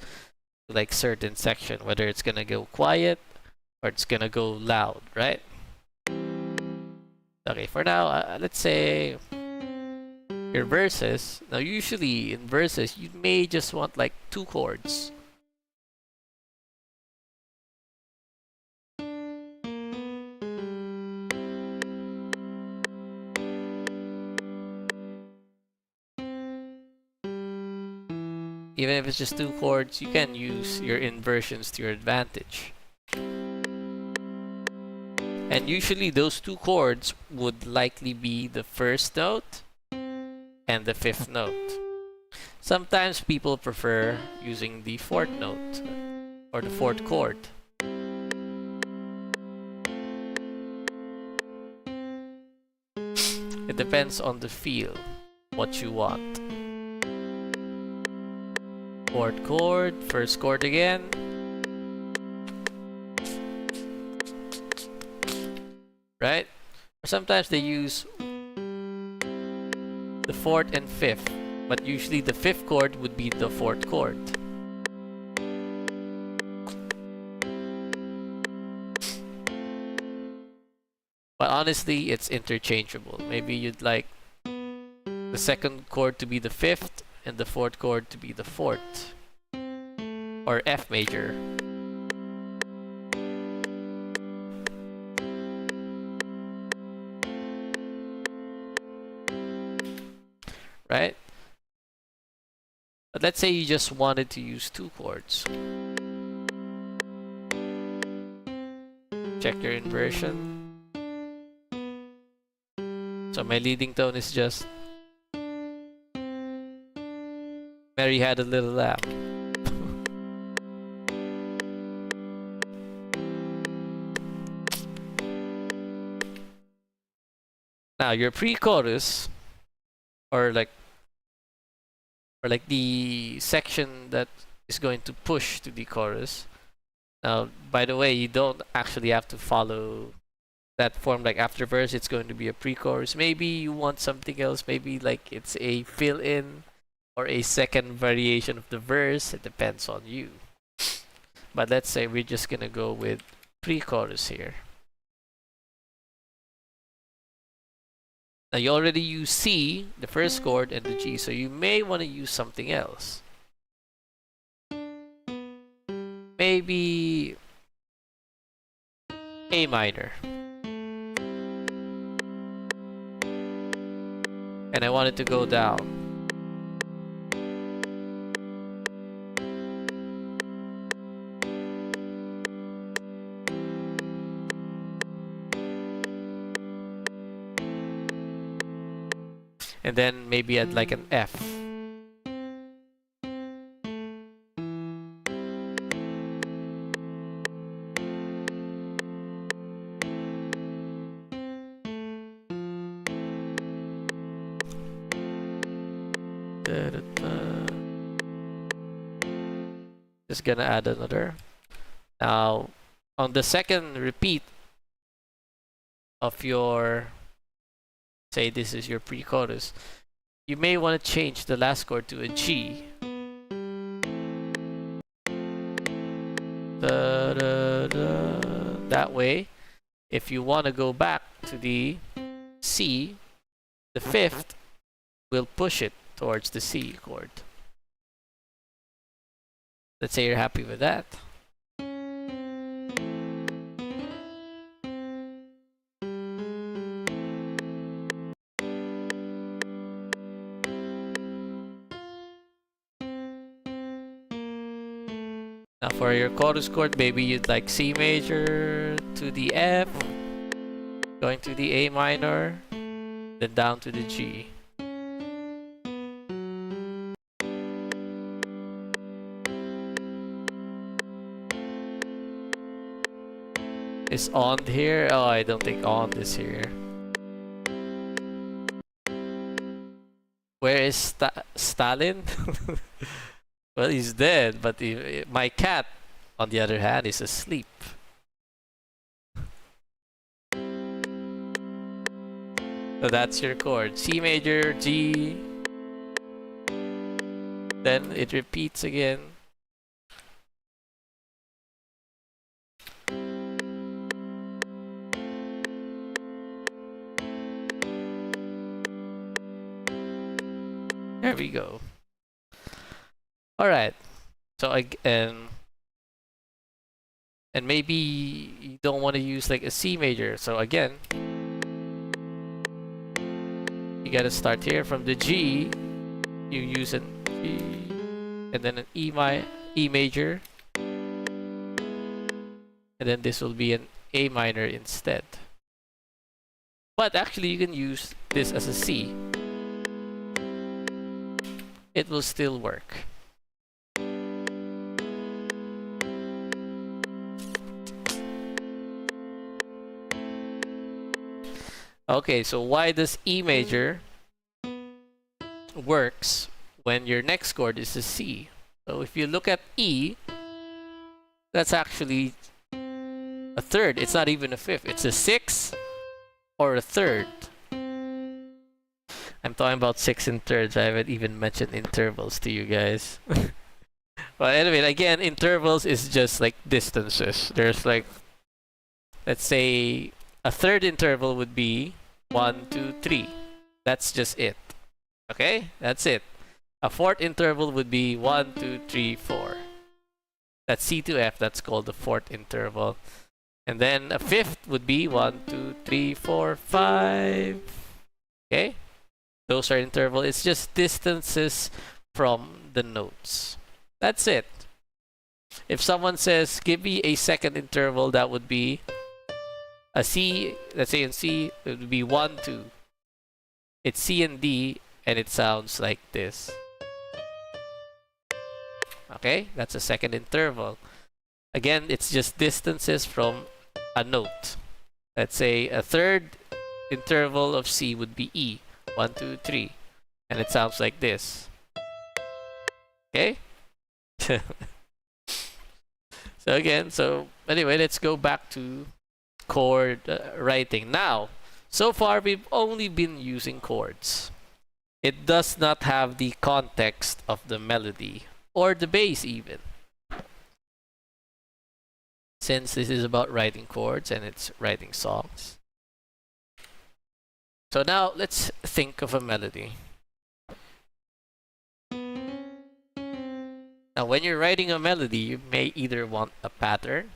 to like certain section, whether it's gonna go quiet or it's gonna go loud, right? Okay, for now, let's say your verses. Now usually in verses, you may just want like 2 chords. Even if it's just 2 chords, you can use your inversions to your advantage. And usually those 2 chords would likely be the 1st note and the 5th note. Sometimes people prefer using the 4th note or the 4th chord. It depends on the feel, what you want. 4th chord, 1st chord again. Right? Or sometimes they use the 4th and 5th, but usually the 5th chord would be the 4th chord. But honestly, it's interchangeable. Maybe you'd like the 2nd chord to be the 5th and the 4th chord to be the 4th, or F major. Right? But let's say you just wanted to use 2 chords. Check your inversion. So my leading tone is just Mary had a little laugh. Now your pre-chorus, or like the section that is going to push to the chorus. Now, by the way, you don't actually have to follow that form. Like after verse, it's going to be a pre-chorus. Maybe you want something else. Maybe like it's a fill-in or a second variation of the verse. It depends on you. But let's say we're just gonna go with pre-chorus here. Now you already use C, the first chord, and the G, so you may want to use something else. Maybe A minor. And I want it to go down. And then maybe add like an F. Just gonna add another. Now, on the second repeat of your, say this is your pre-chorus, you may want to change the last chord to a G. That way, if you want to go back to the C, the fifth will push it towards the C chord. Let's say you're happy with that. Now for your chorus chord, maybe you'd like C major to the F, going to the A minor, then down to the G. Is on here? Oh, I don't think on is here. Where is Stalin? Well, he's dead, but my cat, on the other hand, is asleep. So that's your chord. C major, G. Then it repeats again. There we go. All right. So and maybe you don't want to use like a C major. So again, you gotta start here from the G. You use an G, and then an E major, and then this will be an A minor instead. But actually, you can use this as a C. It will still work. Okay, so why does E major works when your next chord is a C? So if you look at E, that's actually a third. It's not even a fifth. It's a sixth or a third. I'm talking about sixths and thirds. I haven't even mentioned intervals to you guys. But anyway, again, intervals is just like distances. There's like, let's say, a third interval would be 1, 2, 3. That's just it. Okay? That's it. A fourth interval would be 1, 2, 3, 4. That's C to F. That's called the fourth interval. And then a fifth would be 1, 2, 3, 4, 5. Okay? Those are interval. It's just distances from the notes. That's it. If someone says, give me a second interval, that would be A C, let's say in C, it would be 1, 2. It's C and D, and it sounds like this. Okay, that's a second interval. Again, it's just distances from a note. Let's say a third interval of C would be E. 1, 2, 3. And it sounds like this. Okay? So again, anyway, let's go back to chord writing. Now, so far we've only been using chords. It does not have the context of the melody or the bass even. Since this is about writing chords and it's writing songs. So now let's think of a melody. Now when you're writing a melody, you may either want a pattern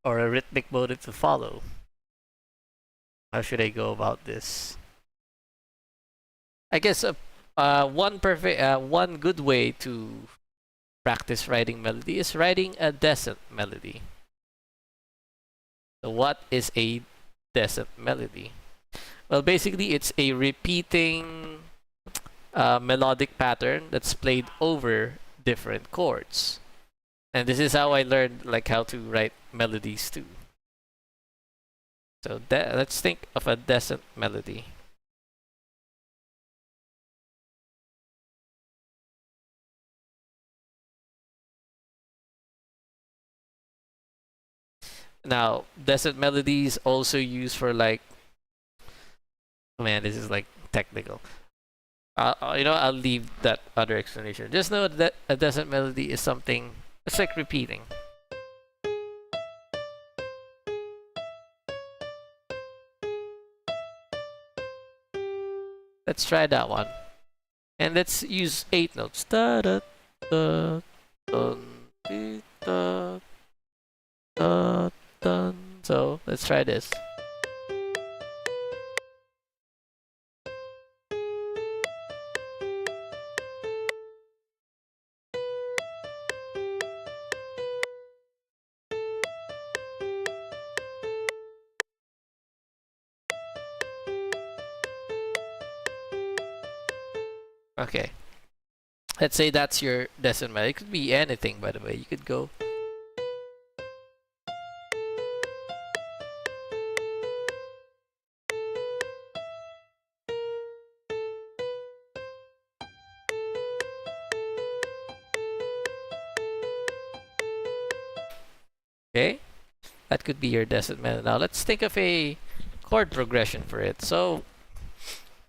or a rhythmic motive to follow. How should I go about this? I guess one good way to practice writing melody is writing a decent melody. So what is a decent melody? Well, basically it's a repeating melodic pattern that's played over different chords. And this is how I learned like how to write melodies too. So let's think of a decent melody. Now, decent melodies also used for like, man, this is like technical. I'll leave that other explanation. Just know that a decent melody is something, it's like repeating. Let's try that one. And let's use 8 notes. Da da da dun, dee, da da dun. So let's try this. Okay. Let's say that's your decent melody. It could be anything, by the way. You could go. Okay? That could be your decent melody. Now let's think of a chord progression for it. So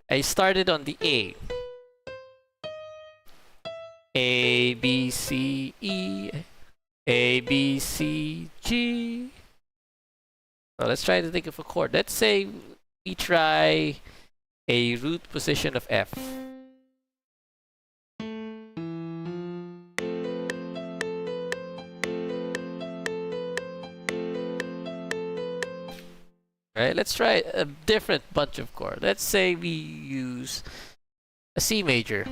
I started on the A. A, B, C, E, A, B, C, G. So let's try to think of a chord. Let's say we try a root position of F. Right? Let's try a different bunch of chords. Let's say we use a C major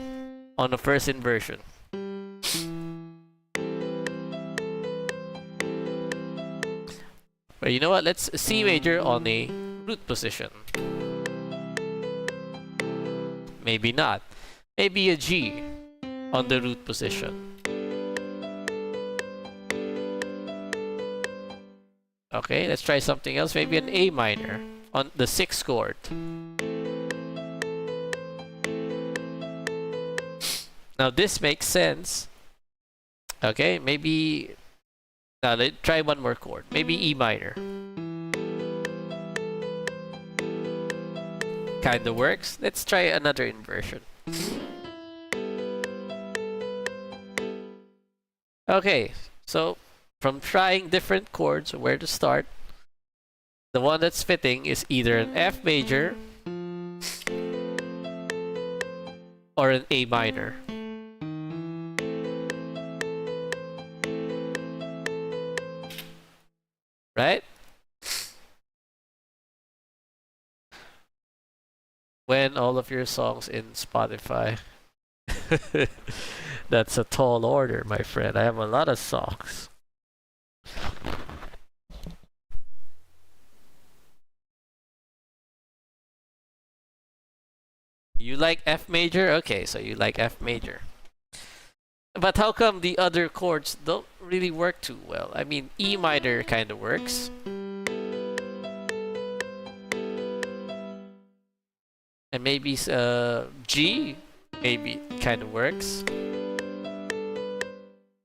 on the first inversion. But you know what? Let's C major on a root position. Maybe not. Maybe a G on the root position. Okay, let's try something else. Maybe an A minor on the 6th chord. Now this makes sense. Okay, maybe now let's try one more chord. Maybe E minor. Kinda works. Let's try another inversion. Okay, so from trying different chords, where to start, the one that's fitting is either an F major or an A minor. Right? When all of your songs in Spotify. That's a tall order, my friend. I have a lot of songs. you like F major? Okay, so you like F major. But how come the other chords don't really work too well? I mean, E minor kind of works. And maybe G maybe kind of works.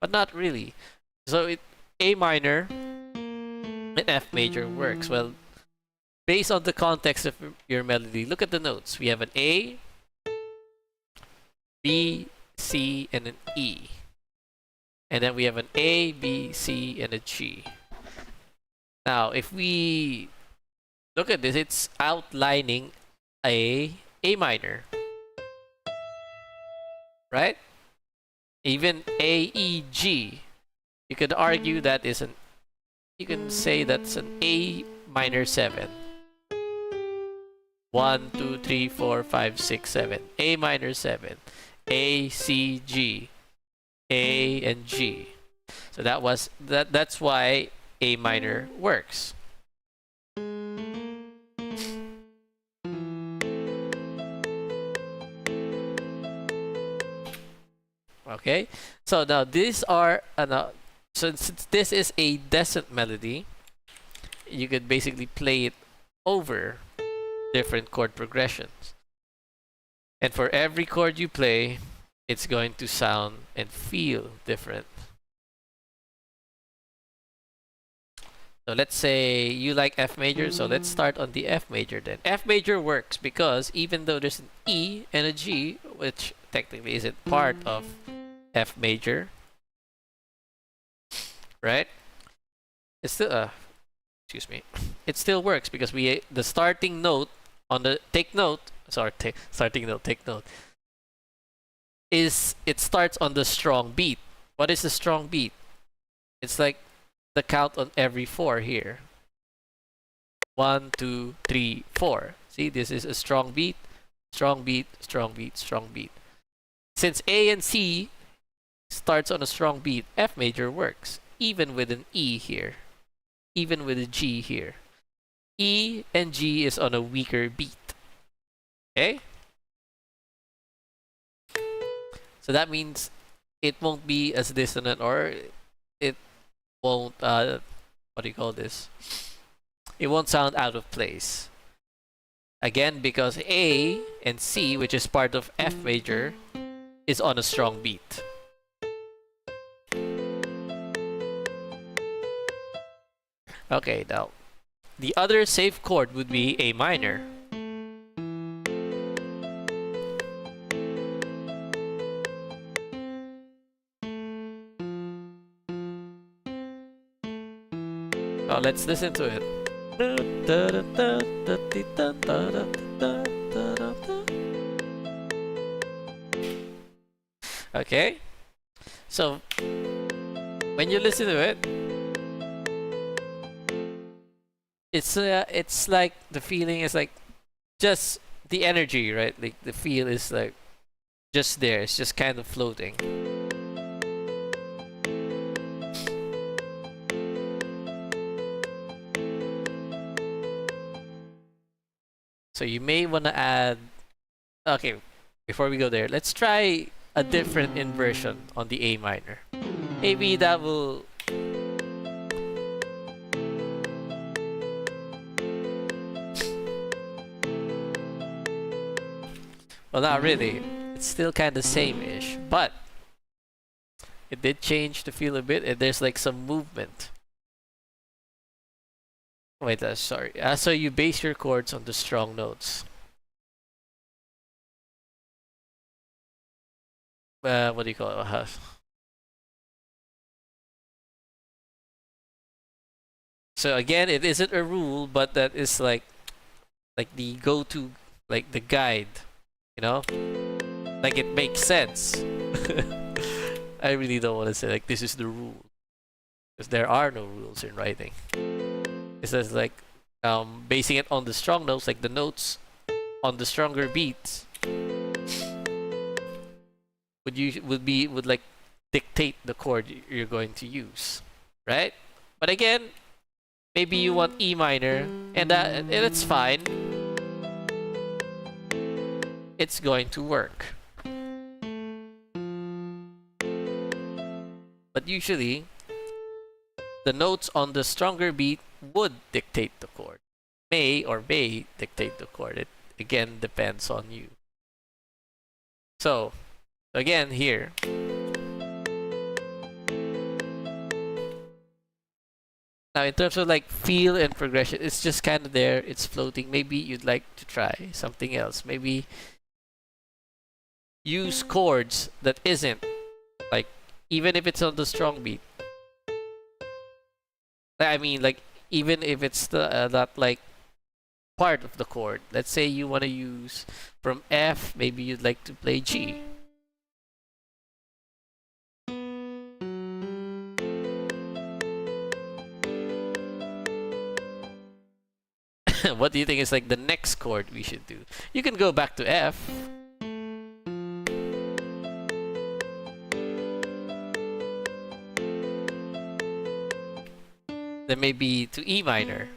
But not really. So A minor and F major works. Well, based on the context of your melody, look at the notes. We have an A, B, C, and an E. And then we have an A, B, C, and a G. Now, if we look at this, it's outlining A minor. Right? Even A, E, G. You could argue that is an, you can say that's an A minor 7. 1, 2, 3, 4, 5, 6, 7. A minor 7. A, C, G. A and G. So that's why A minor works. Okay? So now these are so since this is a descent melody, you could basically play it over different chord progressions. And for every chord you play, it's going to sound and feel different. So let's say you like F major, so let's start on the F major then. F major works because even though there's an E and a G, which technically isn't part of F major, right? It's still excuse me. It still works because the starting note on the take note is it starts on the strong beat. What is the strong beat? It's like the count on every 4 here. 1, 2, 3, 4. See, this is a strong beat, strong beat, strong beat, strong beat. Since A and C starts on a strong beat, F major works, even with an E here, even with a G here. E and G is on a weaker beat. Okay? So that means it won't be as dissonant, or it won't, what do you call this? It won't sound out of place. Again, because A and C, which is part of F major, is on a strong beat. Okay, now, the other safe chord would be A minor. Oh, let's listen to it. Okay, so when you listen to it, it's like the feeling is like just the energy, right? Like the feel is like just there. It's just kind of floating. So you may want to add. Okay, before we go there, let's try a different inversion on the A minor. Maybe that will. Well, not really. It's still kind of same-ish, but it did change the feel a bit, and there's like some movement. Wait, sorry. So you base your chords on the strong notes. What do you call it? So again, it isn't a rule, but that is like the go-to, like the guide. You know, like it makes sense. I really don't want to say like this is the rule, because there are no rules in writing. It's just like basing it on the strong notes, like the notes on the stronger beats would like dictate the chord you're going to use, right? But again, maybe you want E minor, and that's fine. it's going to work. But usually, the notes on the stronger beat would dictate the chord. May dictate the chord. It again depends on you. So, again here. Now in terms of like feel and progression, it's just kind of there, it's floating. Maybe you'd like to try something else. Maybe use chords that isn't like, even if it's on the strong beat. I mean, like, even if it's the not like part of the chord. Let's say you want to use from F, maybe you'd like to play G. What do you think is like the next chord we should do? You can go back to F. Then maybe to E minor.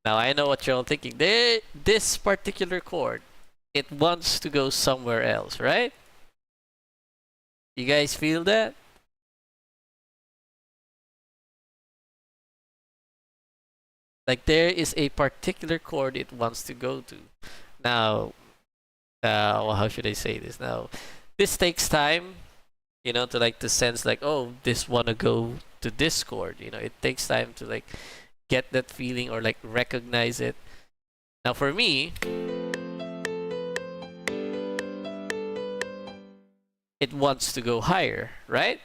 Now I know what you're all thinking. This particular chord, it wants to go somewhere else, right? You guys feel that? Like there is a particular chord it wants to go to. Now, well, how should I say this? Now, this takes time, you know, to sense like, oh, this wanna go to this chord. You know, it takes time to like get that feeling or like recognize it. Now, for me, it wants to go higher, right?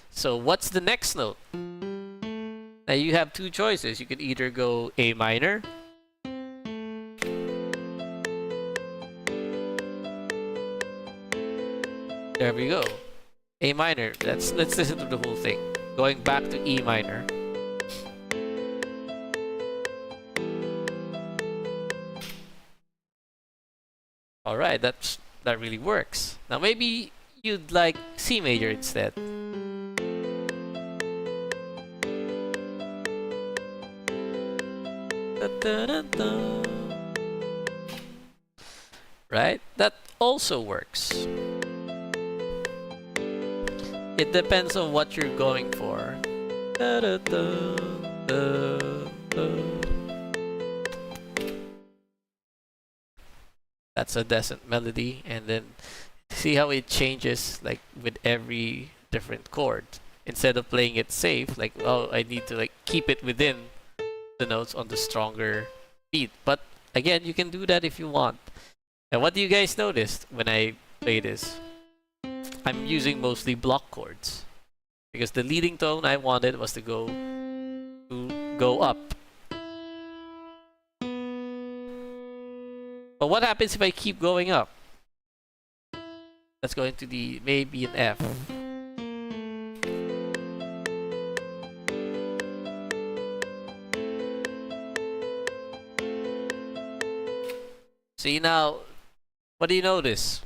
So what's the next note? Now you have two choices. You could either go A minor, there we go, A minor. Let's listen to the whole thing. Going back to E minor. All right, that really works. Now maybe you'd like C major instead. Right? That also works. It depends on what you're going for. That's a decent melody, and then see how it changes like with every different chord. Instead of playing it safe, like, oh, I need to like keep it within the notes on the stronger beat. But again, you can do that if you want. And what do you guys notice when I play this? I'm using mostly block chords because the leading tone I wanted was to go up. But what happens if I keep going up? That's going to be maybe an F. See now, what do you notice?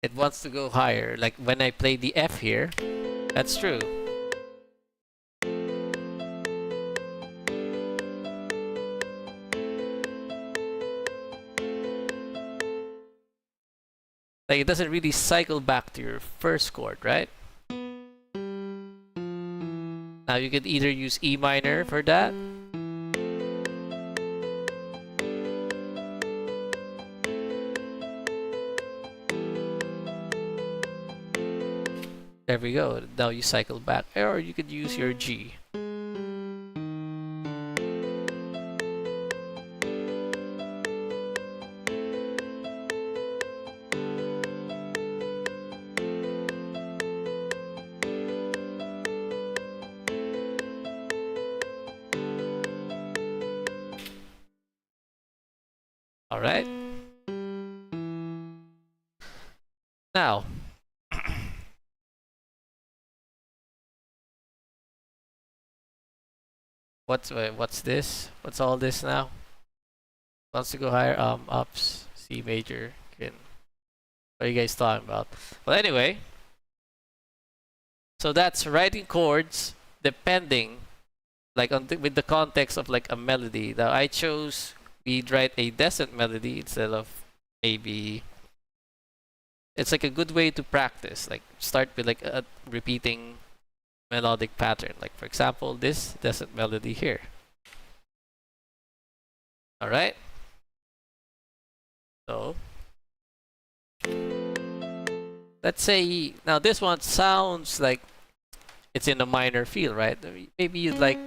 It wants to go higher. Like when I play the F here, that's true. Like it doesn't really cycle back to your first chord, right? Now you could either use E minor for that. There we go. Now you cycle back. Or you could use your G. All right. Now, what's this? What's all this now? Wants to go higher? Ups, C major. What are you guys talking about? Well, anyway, so that's writing chords depending, like with the context of like a melody. Now I chose we'd write a decent melody instead of maybe. It's like a good way to practice. Like start with like a repeating melodic pattern. Like for example, this decent melody here. All right. So let's say now this one sounds like it's in a minor feel, right? Maybe you'd like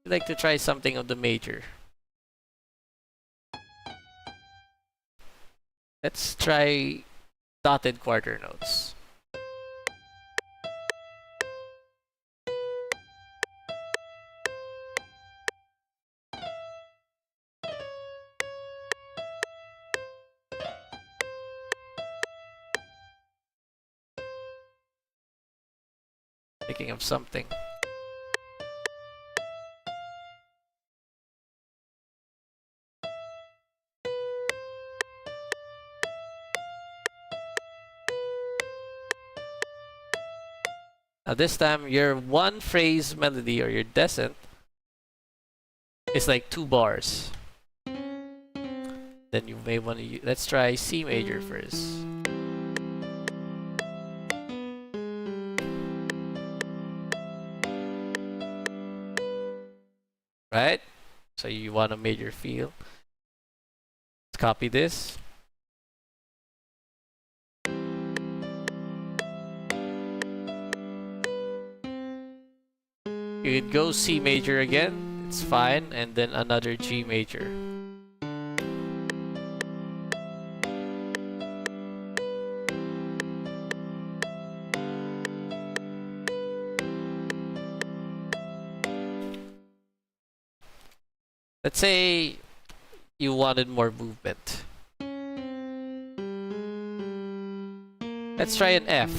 to try something of the major. Let's try dotted quarter notes. Thinking of something. Now this time your one phrase melody or your decent is like 2 bars. Then you may want to let's try C major first. Right? So you want a major feel. Let's copy this. You could go C major again, it's fine, and then another G major. Let's say you wanted more movement. Let's try an F.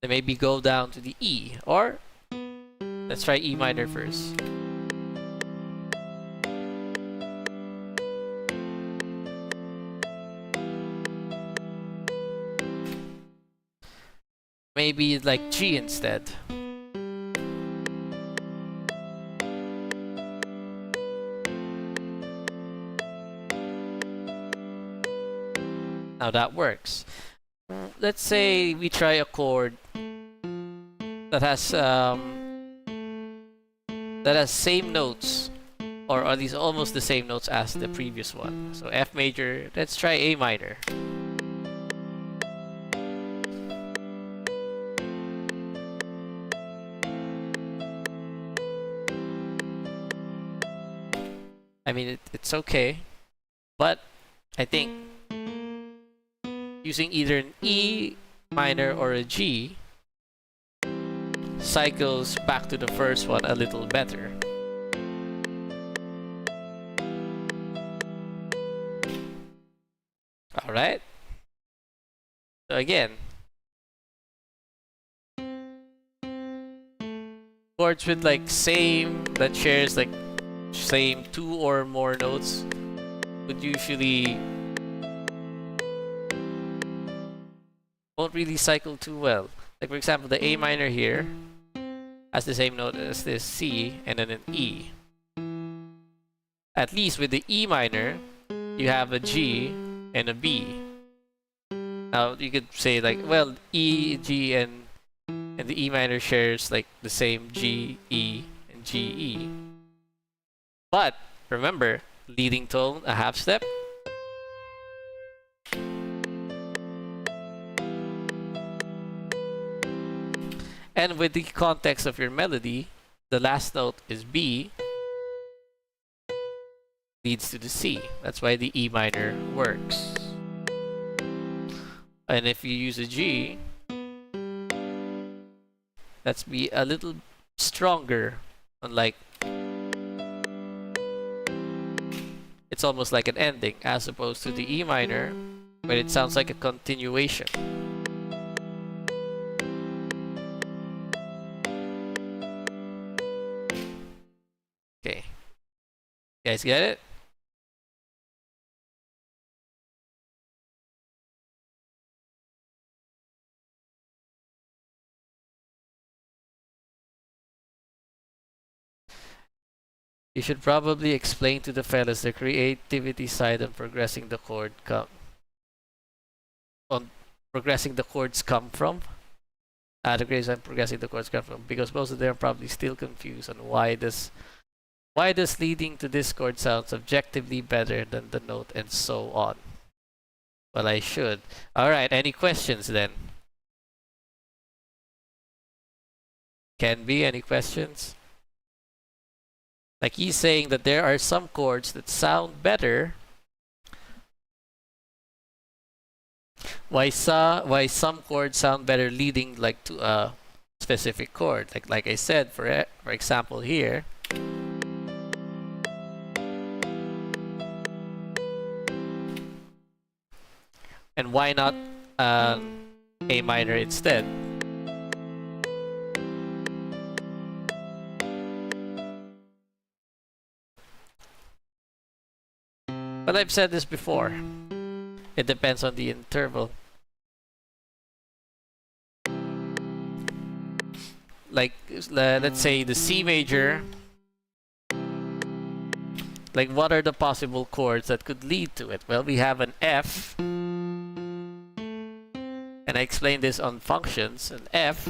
Then maybe go down to the E, or let's try E minor first. Maybe like G instead. Now that works. Let's say we try a chord that has same notes, or at least almost the same notes as the previous one. So F major. Let's try A minor. I mean, it's okay, but I think using either an E minor or a G cycles back to the first one a little better. Alright? So again, chords with like that shares like same 2 or more notes would usually won't really cycle too well. Like for example, the A minor here has the same note as this C and then an E. At least with the E minor, you have a G and a B. Now you could say like, well, E, G, and the E minor shares like the same G, E, and G, E. But remember, leading tone, a half step. And with the context of your melody, the last note is B, leads to the C. That's why the E minor works. And if you use a G, let's be a little stronger, unlike it's almost like an ending, as opposed to the E minor, where it sounds like a continuation. guys get it? You should probably explain to the fellas the creativity side on progressing the chords come from. The creative side progressing the chords come from, because most of them are probably still confused on why does leading to this chord sound subjectively better than the note and so on. Well, I should. Alright, any questions then? Can be any questions? Like he's saying that there are some chords that sound better. Why some chords sound better leading like to a specific chord? Like I said, for example here. And why not A minor instead? But I've said this before. It depends on the interval. Like, let's say the C major. Like, what are the possible chords that could lead to it? Well, we have an F. And I explained this on functions. An F.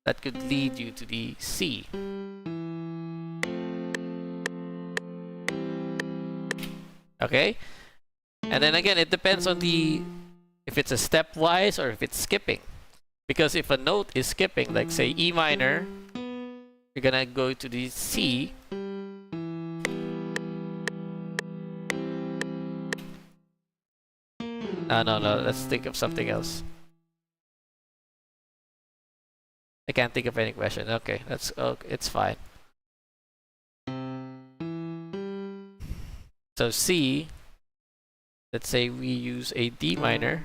That could lead you to the C. Okay? And then again, it depends on if it's a stepwise or if it's skipping. Because if a note is skipping, like say E minor, you're gonna go to the C. No, let's think of something else. I can't think of any question. Okay, it's fine. So C, let's say we use a D minor,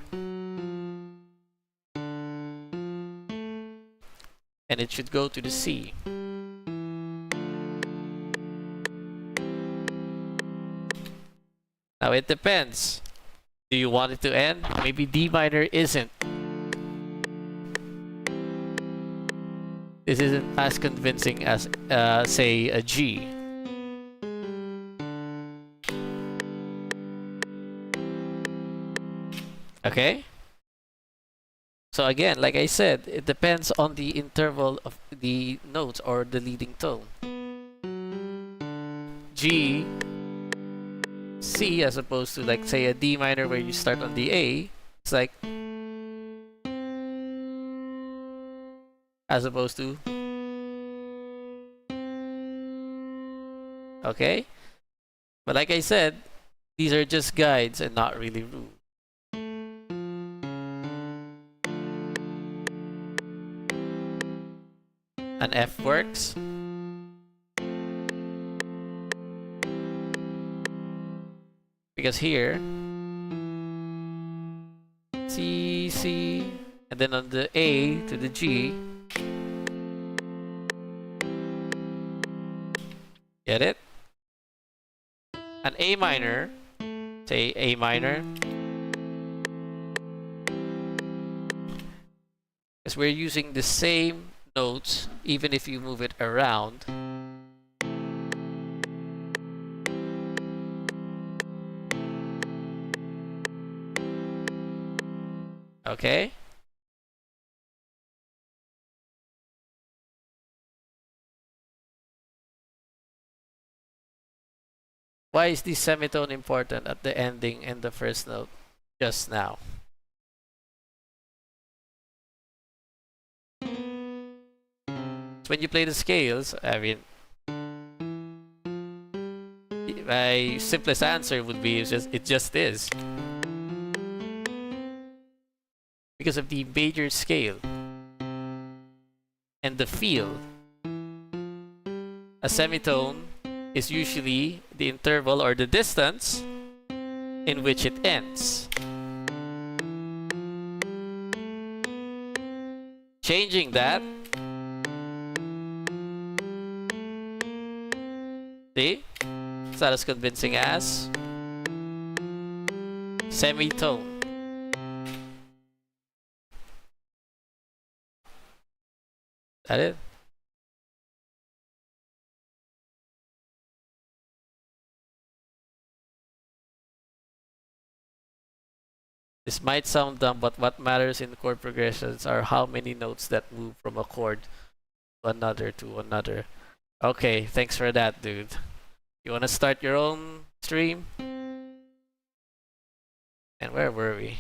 and it should go to the C. Now it depends. Do you want it to end? Maybe D minor isn't. This isn't as convincing as, say, a G. Okay? So again, like I said, it depends on the interval of the notes or the leading tone. G, C, as opposed to like say a D minor where you start on the A, it's like, as opposed to, okay? But like I said, these are just guides and not really rules. An F works. Because here, C, C, and then on the A to the G. Get it? An A minor, say A minor, because we're using the same notes even if you move it around. Okay? Why is the semitone important at the ending and the first note just now? When you play the scales, I mean, my simplest answer would be it just is. Because of the major scale and the feel. A semitone is usually the interval or the distance in which it ends. Changing that See? It's not as convincing as semitone. That it? This might sound dumb, but what matters in chord progressions are how many notes that move from a chord to another to another. Okay, thanks for that, dude. You wanna start your own stream? And where were we?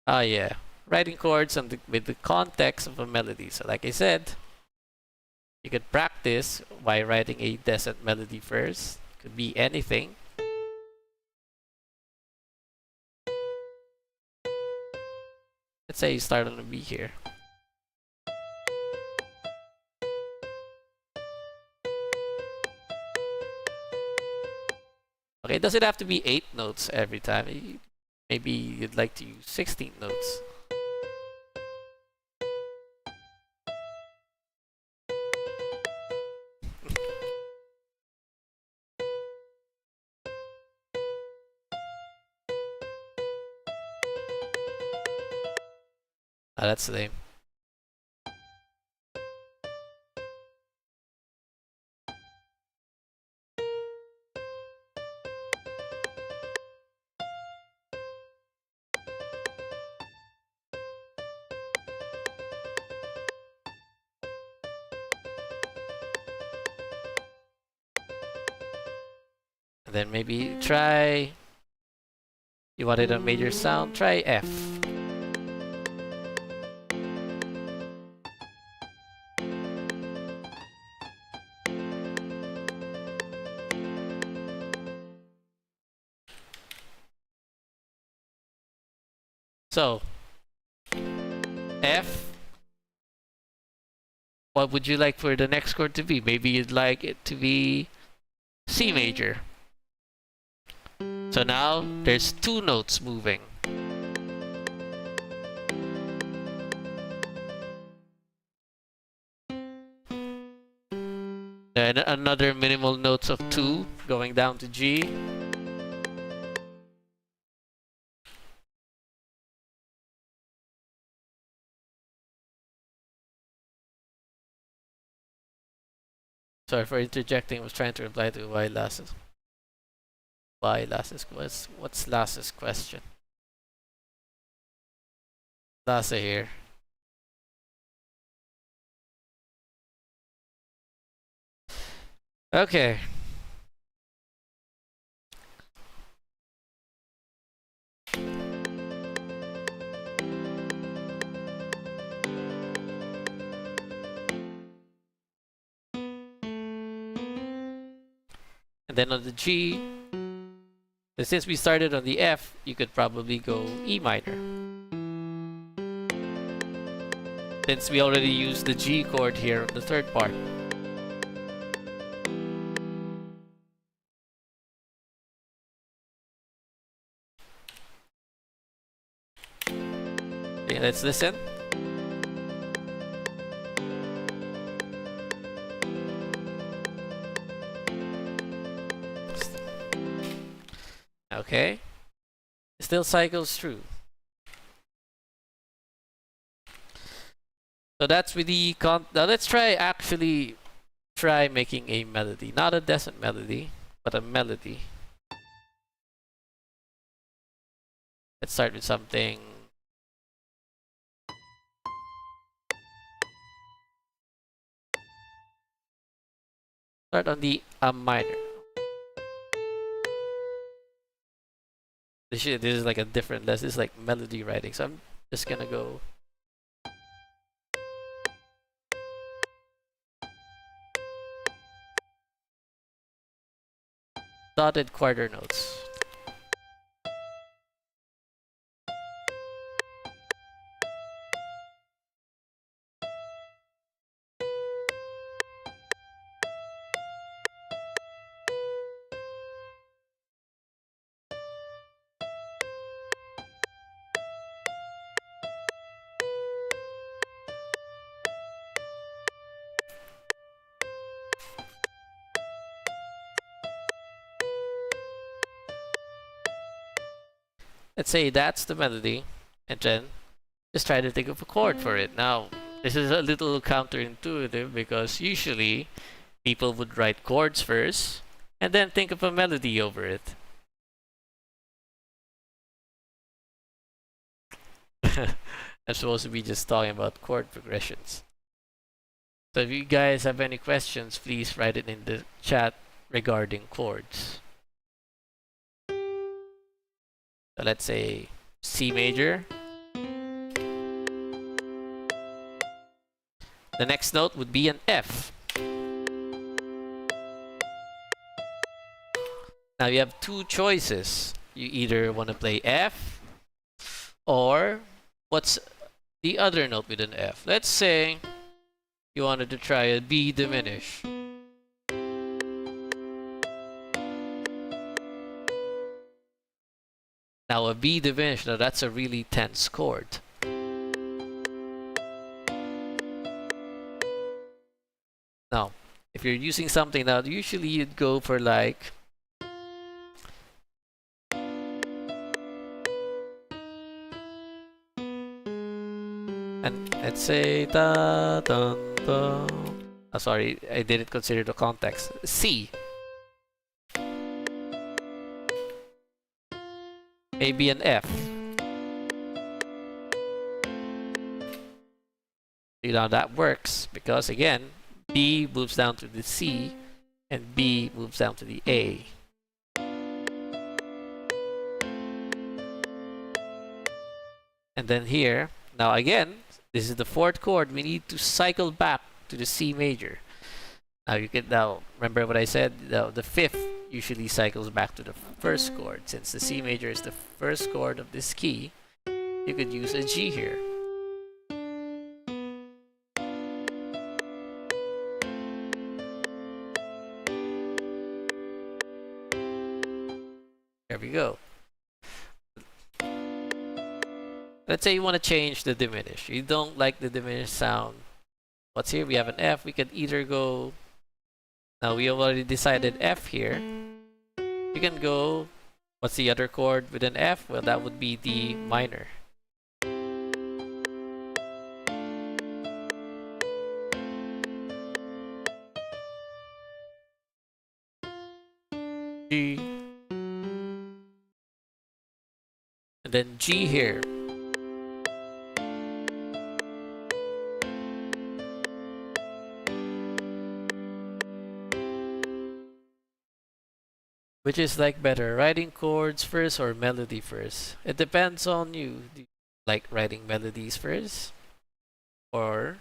Oh yeah, writing chords with the context of a melody. So like I said, you could practice by writing a decent melody first. Could be anything. Let's say you start on a B here. Okay, it doesn't have to be 8 notes every time. Maybe you'd like to use 16 notes. That's lame. And then maybe try... You wanted a major sound? Try F. So, F. What would you like for the next chord to be? Maybe you'd like it to be C major. So now there's 2 notes moving. Then another minimal notes of 2 going down to G. Sorry for interjecting. I was trying to reply to why Lass's. What's Lass's question? Lassa here. Okay. And then on the G, since we started on the F, you could probably go E minor. Since we already used the G chord here on the third part. Okay, let's listen. Okay. It still cycles through. So that's with the now let's try making a melody. Not a decent melody, but a melody. Let's start with something. Start on the A minor. This is like a different lesson. This is like melody writing. So I'm just gonna go. Dotted quarter notes. let's say that's the melody, and then just try to think of a chord for it. Now, this is a little counterintuitive because usually people would write chords first and then think of a melody over it. I'm supposed to be just talking about chord progressions. So if you guys have any questions, please write it in the chat regarding chords. So let's say C major. The next note would be an F. Now you have two choices. You either want to play F, or what's the other note with an F? Let's say you wanted to try a B diminished. Now a B diminished, now that's a really tense chord. Now, if you're using something now, usually you'd go for like and let's say da dun dun. Oh, sorry, I didn't consider the context. C. Maybe an F. You know that works because again, B moves down to the C and B moves down to the A. And then here, now again, this is the fourth chord. We need to cycle back to the C major. Now you can now remember what I said. The fifth usually cycles back to the first chord. Since the C major is the first chord of this key, you could use a G here. There we go. Let's say you want to change the diminished. You don't like the diminished sound. What's here? We have an F. We could either go... Now we have already decided F here. You can go... What's the other chord with an F? Well, that would be D minor. G. And then G here. Which is like better, writing chords first or melody first? It depends on you. Do you like writing melodies first? Or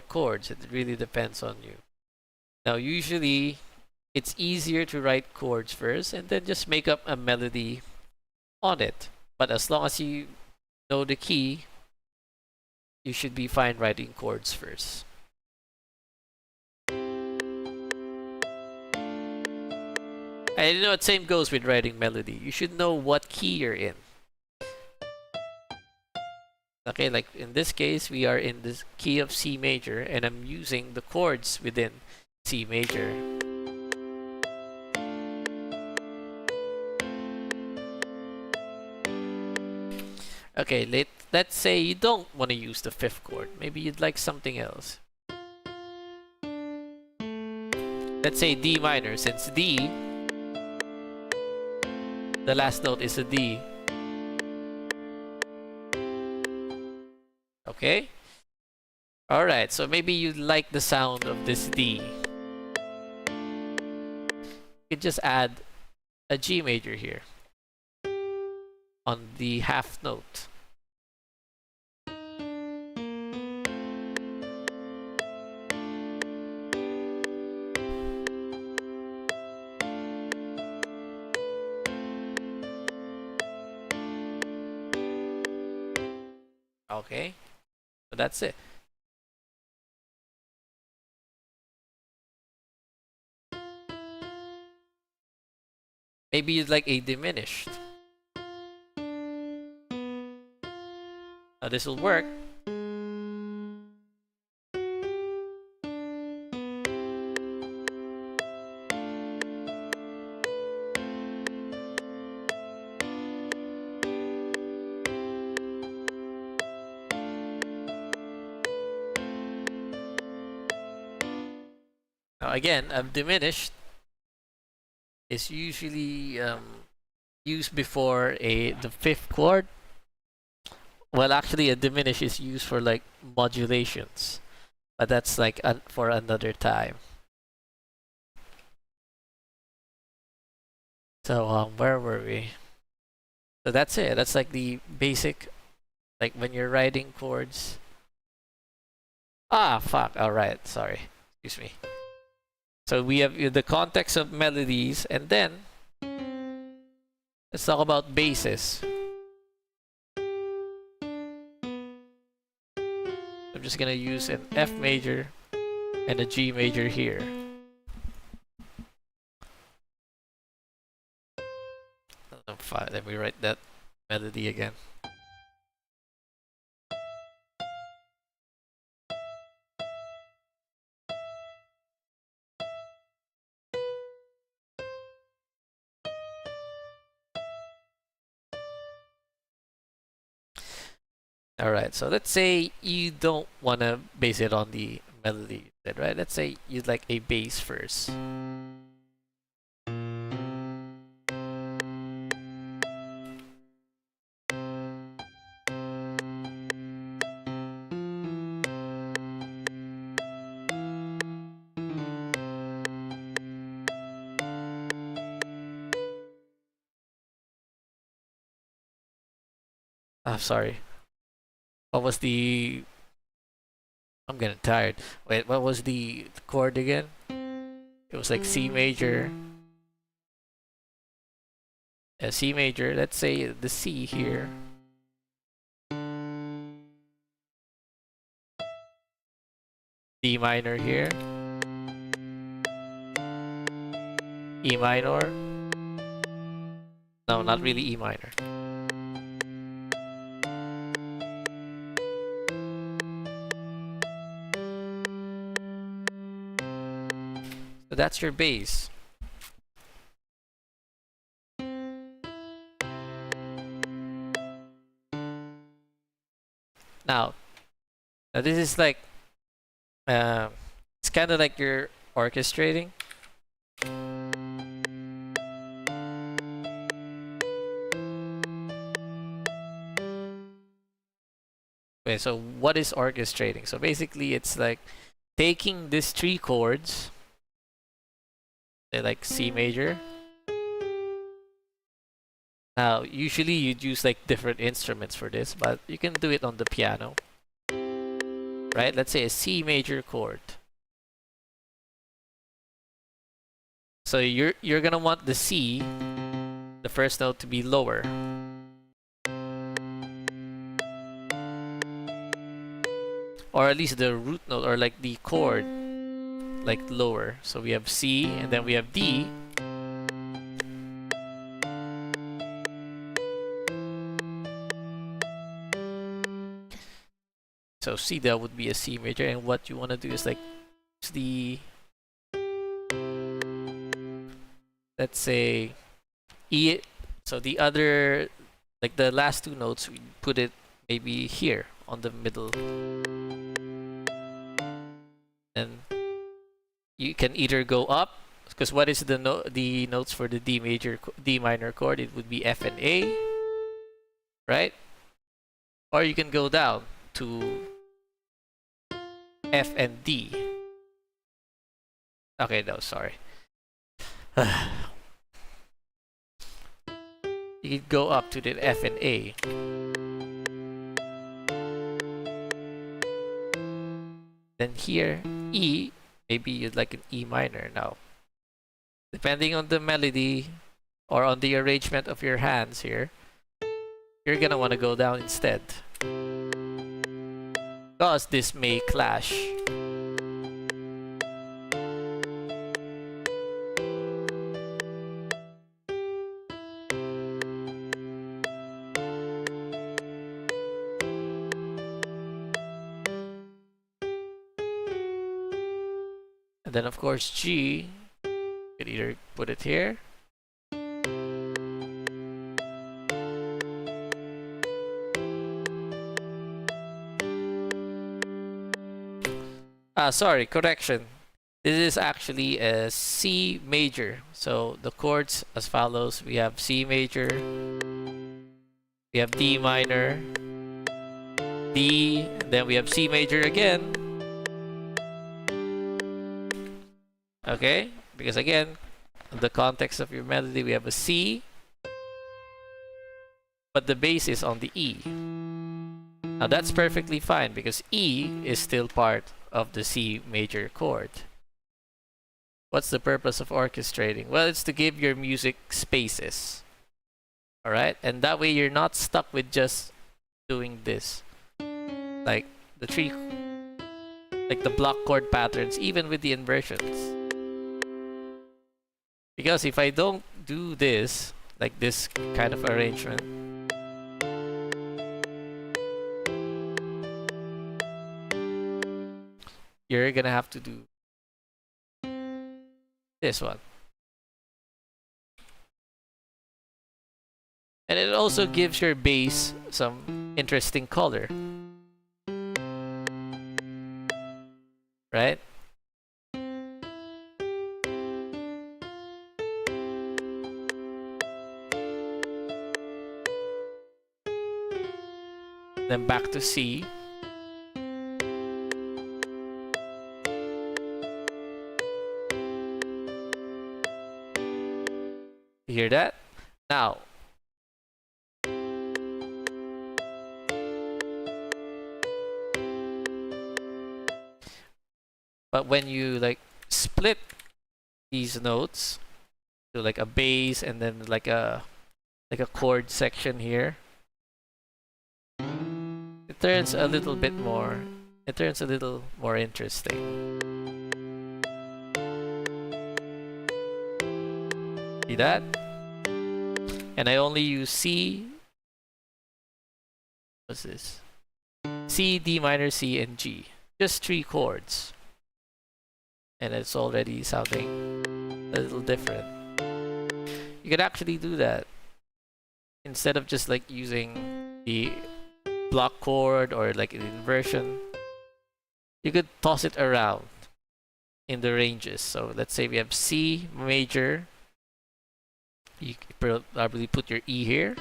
chords? It really depends on you. Now usually, it's easier to write chords first and then just make up a melody on it. But as long as you know the key, you should be fine writing chords first. And you know, the same goes with writing melody. You should know what key you're in. Okay, like in this case, we are in the key of C major, and I'm using the chords within C major. Okay, let's say you don't want to use the fifth chord. Maybe you'd like something else. Let's say D minor, since D, the last note is a D. Okay? Alright, so maybe you like the sound of this D. You could just add a G major here on the half note. Okay, so that's it. Maybe you'd like a diminished. Now this will work. Now again, a diminished is usually used before the fifth chord. Well, actually, a diminished is used for like modulations, but that's like for another time. So where were we? So that's it. That's like the basic, like when you're writing chords. Ah, fuck. All right. Sorry. Excuse me. So we have the context of melodies, and then let's talk about basses. I'm just gonna use an F major and a G major here. Oh, fine. Let me write that melody again. Alright, so let's say you don't want to base it on the melody, right? Let's say you'd like a bass first. Ah, sorry. What was the... I'm getting tired. Wait, what was the chord again? It was like C major. C major, let's say the C here. D minor here. E minor. No, not really E minor. So that's your bass. Now this is like, it's kind of like you're orchestrating. Okay, so what is orchestrating? So basically, it's like taking these three chords, they're like C major. Now, usually you'd use like different instruments for this, but you can do it on the piano. Right? Let's say a C major chord. So you're gonna want the C, the first note, to be lower. Or at least the root note, or like the chord, like lower. So we have C, and then we have D. So C, that would be a C major, and what you want to do is like the, let's say E. So the other, like the last two notes, we put it maybe here on the middle. And you can either go up, because what is the notes for the D minor chord? It would be F and A, right? Or you can go down to F and D. Okay, no, sorry. You could go up to the F and A. Then here, E, maybe you'd like an E minor now. Depending on the melody or on the arrangement of your hands here, you're gonna want to go down instead, because this may clash. And then of course G, you could either put it here, sorry, correction. This is actually a C major. So the chords as follows. We have C major, we have D minor, D, then we have C major again. Okay? Because again, in the context of your melody, we have a C, but the bass is on the E. Now that's perfectly fine because E is still part of the C major chord. What's the purpose of orchestrating? Well, it's to give your music spaces. Alright? And that way you're not stuck with just doing this. Like the block chord patterns, even with the inversions. Because if I don't do this, like this kind of arrangement, you're gonna have to do this one. And it also gives your bass some interesting color. Right? Then back to C. You hear that? Now, but when you like split these notes to like a bass and then like a chord section here, it turns a little bit more, it turns a little more interesting. See that? And I only use C. What's this? C, D minor, C, and G. Just 3 chords. And it's already sounding a little different. You could actually do that. Instead of just like using the block chord or like an inversion, you could toss it around in the ranges. So let's say we have C major. You probably put your E here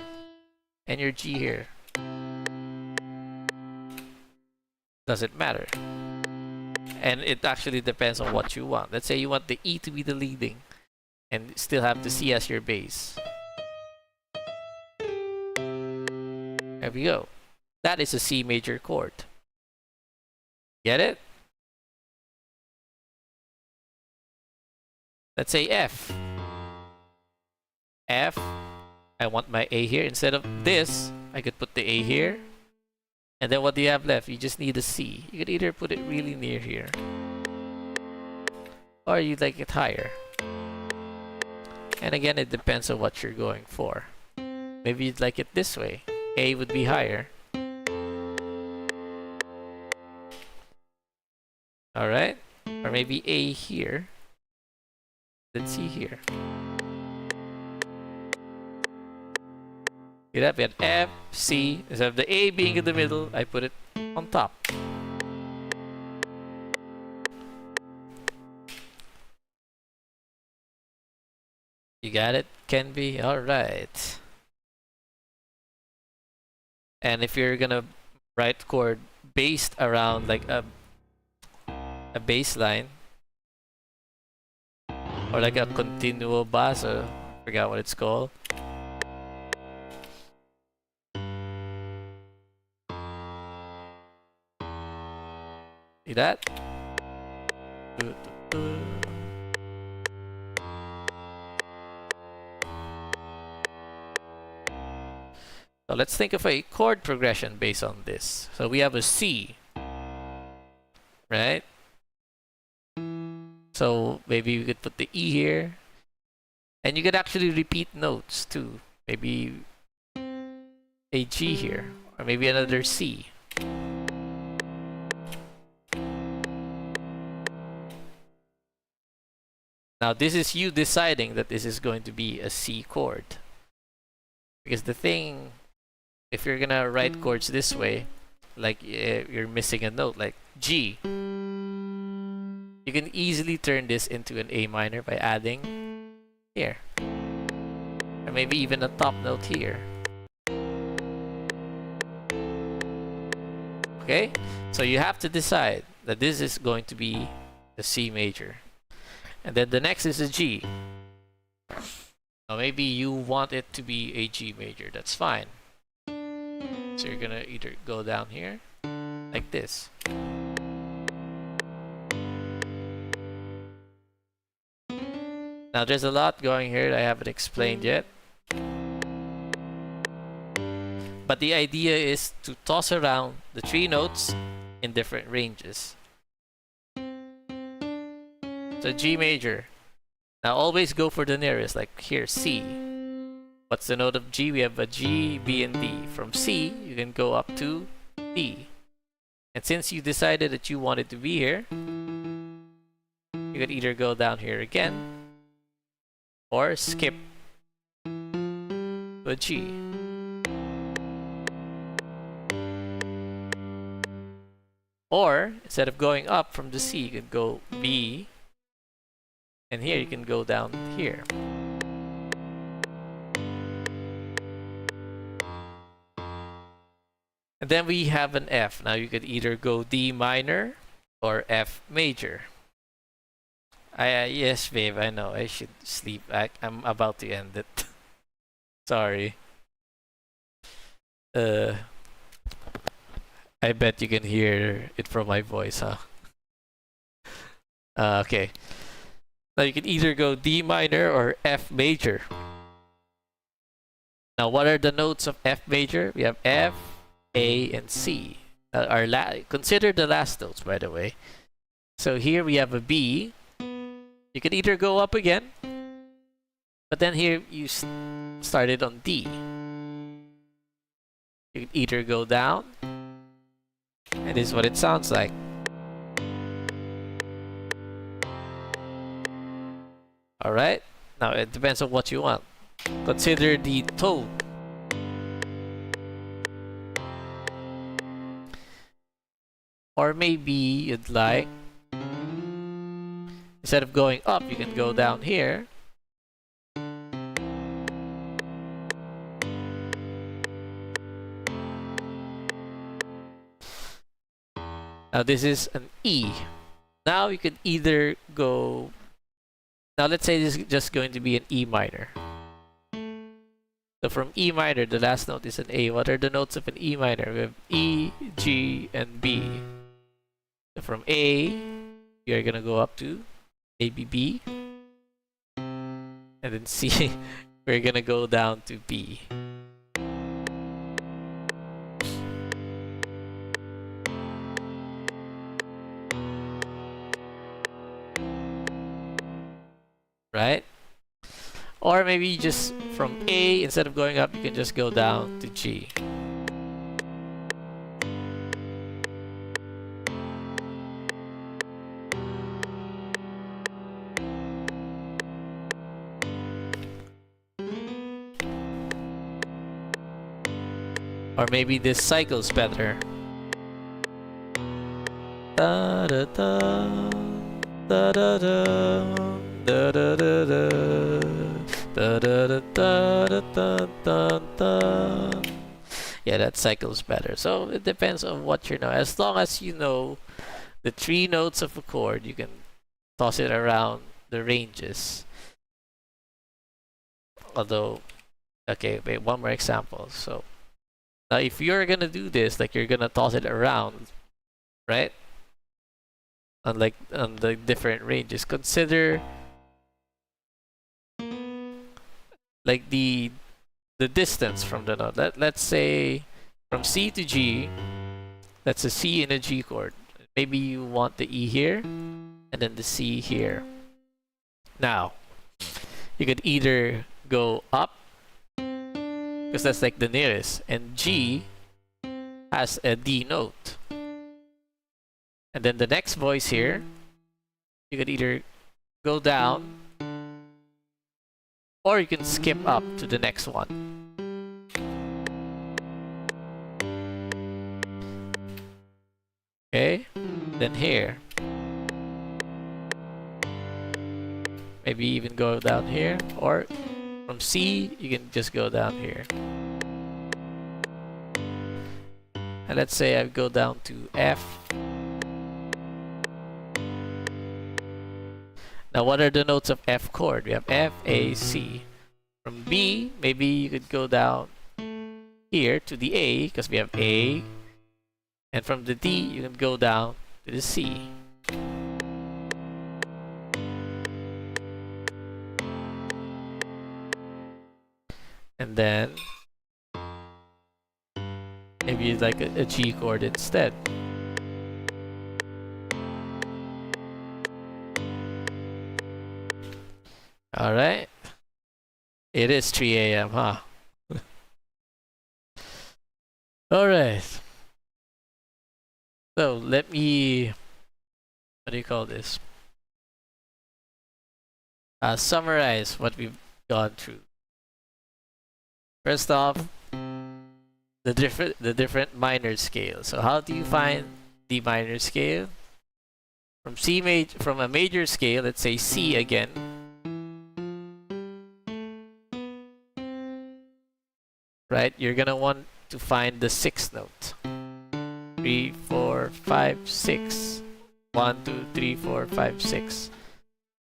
and your G here. Doesn't matter. And it actually depends on what you want. Let's say you want the E to be the leading and still have the C as your bass. There we go. That is a C major chord. Get it? Let's say F. F. I want my A here. Instead of this, I could put the A here. And then what do you have left? You just need a C. You could either put it really near here, or you'd like it higher. And again, it depends on what you're going for. Maybe you'd like it this way. A would be higher. Alright? Or maybe A here. Then C here. See that? We had F, C. Instead of the A being in the middle, I put it on top. You got it? Can be? Alright. And if you're gonna write chord based around like a bass line, or like a continuo basso, I forgot what it's called. See that? So let's think of a chord progression based on this. So we have a C, right? So maybe we could put the E here. And you could actually repeat notes too. Maybe a G here, or maybe another C. Now this is you deciding that this is going to be a C chord. Because the thing, if you're gonna write chords this way, like you're missing a note, like G. You can easily turn this into an A minor by adding here. Or maybe even a top note here. Okay? So you have to decide that this is going to be the C major. And then the next is a G. Now maybe you want it to be a G major. That's fine. So you're gonna either go down here, like this. Now there's a lot going here that I haven't explained yet. But the idea is to toss around the 3 notes in different ranges. So G major. Now always go for the nearest, like here, C. What's the note of G? We have a G, B, and D. From C, you can go up to D. And since you decided that you wanted to be here, you could either go down here again, or skip to a G. Or, instead of going up from the C, you can go B, and here you can go down here. And then we have an F. Now you could either go D minor or F major. Yes, babe, I know. I should sleep. I'm about to end it. Sorry. I bet you can hear it from my voice, huh? Okay. Now you can either go D minor or F major. Now what are the notes of F major? We have F, A, and C. Consider the last notes, by the way. So here we have a B. You can either go up again, but then here you started on D. You can either go down, and this is what it sounds like. Alright, now it depends on what you want. Consider the tone. Or maybe you'd like, instead of going up, you can go down here. Now this is an E. Now you can either go... Now let's say this is just going to be an E minor. So from E minor, the last note is an A. What are the notes of an E minor? We have E, G, and B. So from A, you're gonna go up to A, B, B. And then C, we're gonna go down to B. Right? Or maybe just from A, instead of going up, you can just go down to G. Or maybe this cycle's better. Da da da da da da. Da da da da da da da da da da da. Yeah, that cycle's better. So it depends on what you know. As long as you know the 3 notes of a chord, you can toss it around the ranges. Although, okay, wait, one more example. So now if you're gonna do this, like you're gonna toss it around, right? On the different ranges, consider like the distance from the note. Let's say from C to G, that's a C in a G chord. Maybe you want the E here and then the C here. Now you could either go up, because that's like the nearest, and G has a D note. And then the next voice here, you could either go down, or you can skip up to the next one. Okay, then here. maybe even go down here, or from C, you can just go down here. And let's say I go down to F. Now, what are the notes of F chord? We have F, A, C. From B, maybe you could go down here to the A, because we have A. And from the D, you can go down to the C. And then maybe you'd like a G chord instead. Alright. It is 3 a.m., huh? Alright. So let me, what do you call this? Summarize what we've gone through. First off, the different minor scales. So how do you find the minor scale? From a major scale, let's say C again. Right? You're gonna want to find the 6th note. 3, 4, 5, 6. 1, 2, 3, 4, 5, 6.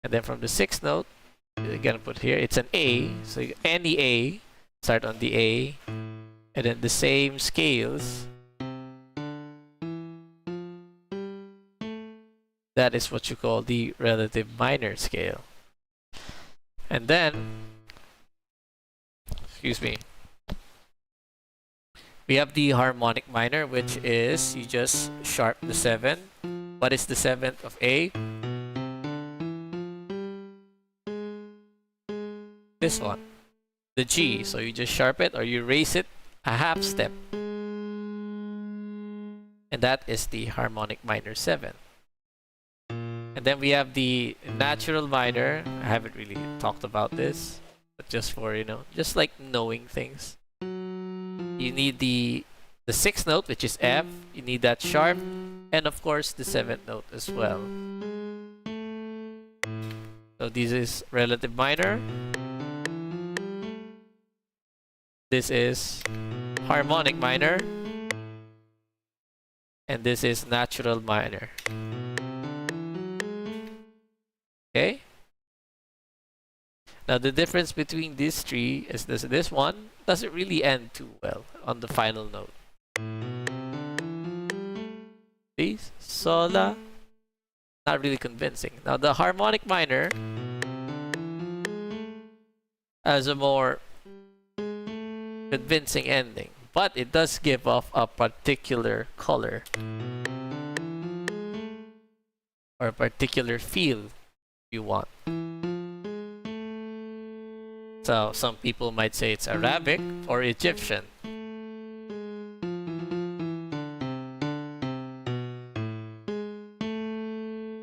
And then from the 6th note, you're gonna put here, it's an A. So any A, start on the A. And then the same scales. That is what you call the relative minor scale. And then, excuse me, we have the harmonic minor, which is you just sharp the 7. What is the 7th of A? This one, the G. So you just sharp it or you raise it a half step. And that is the harmonic minor 7. And then we have the natural minor. I haven't really talked about this, but just for, just like knowing things. You need the 6th note, which is F. You need that sharp, and of course the 7th note as well. So this is relative minor. This is harmonic minor, and this is natural minor. Okay? Now the difference between these three is this one doesn't really end too well on the final note. See? Sol, la. Not really convincing. Now the harmonic minor has a more convincing ending, but it does give off a particular color or a particular feel you want. So some people might say it's Arabic or Egyptian.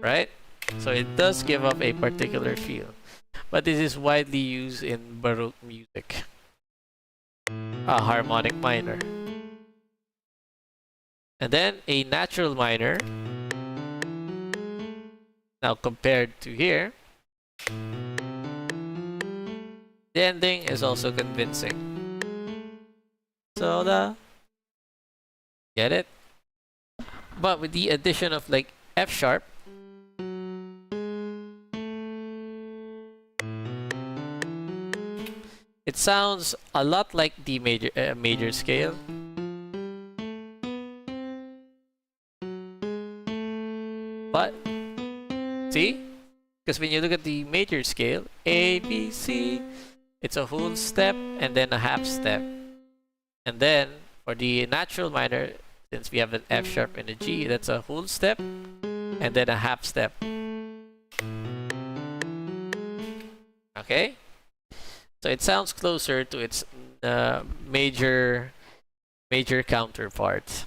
Right? So it does give off a particular feel. But this is widely used in Baroque music. A harmonic minor. And then a natural minor. Now compared to here, the ending is also convincing. So get it? But with the addition of like F sharp, it sounds a lot like the major scale. But see? Because when you look at the major scale, A, B, C, it's a whole step and then a half step. And then for the natural minor, since we have an F sharp and a G, that's a whole step and then a half step. Okay? So it sounds closer to its major counterpart.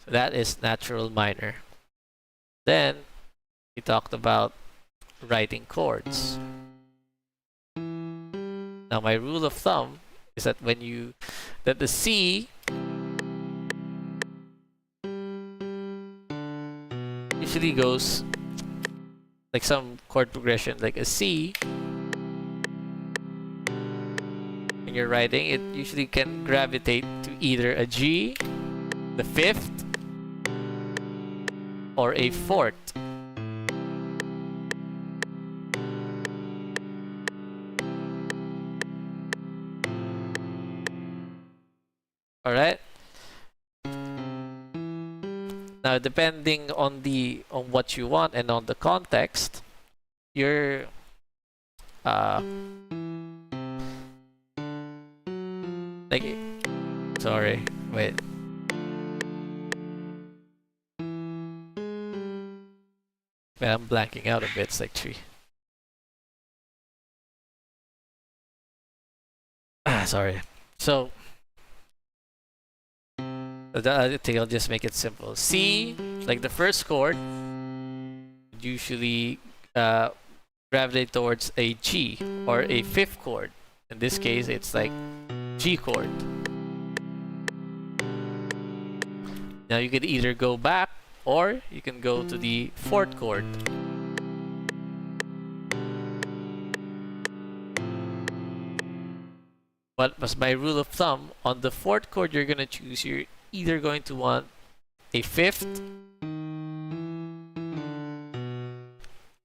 So that is natural minor. Then we talked about writing chords. Now my rule of thumb is that that the C usually goes like some chord progression, like a C, when you're writing, it usually can gravitate to either a G, the fifth, or a fourth. Alright? Now, depending on what you want and on the context, you're like, sorry, wait. Man, I'm blanking out a bit. It's like 3. Sorry. So, I think I'll just make it simple. C, like the first chord, usually gravitate towards a G or a fifth chord. In this case, it's like G chord. Now you could either go back or you can go to the fourth chord. But as my rule of thumb, on the fourth chord you're gonna choose, you're either going to want a fifth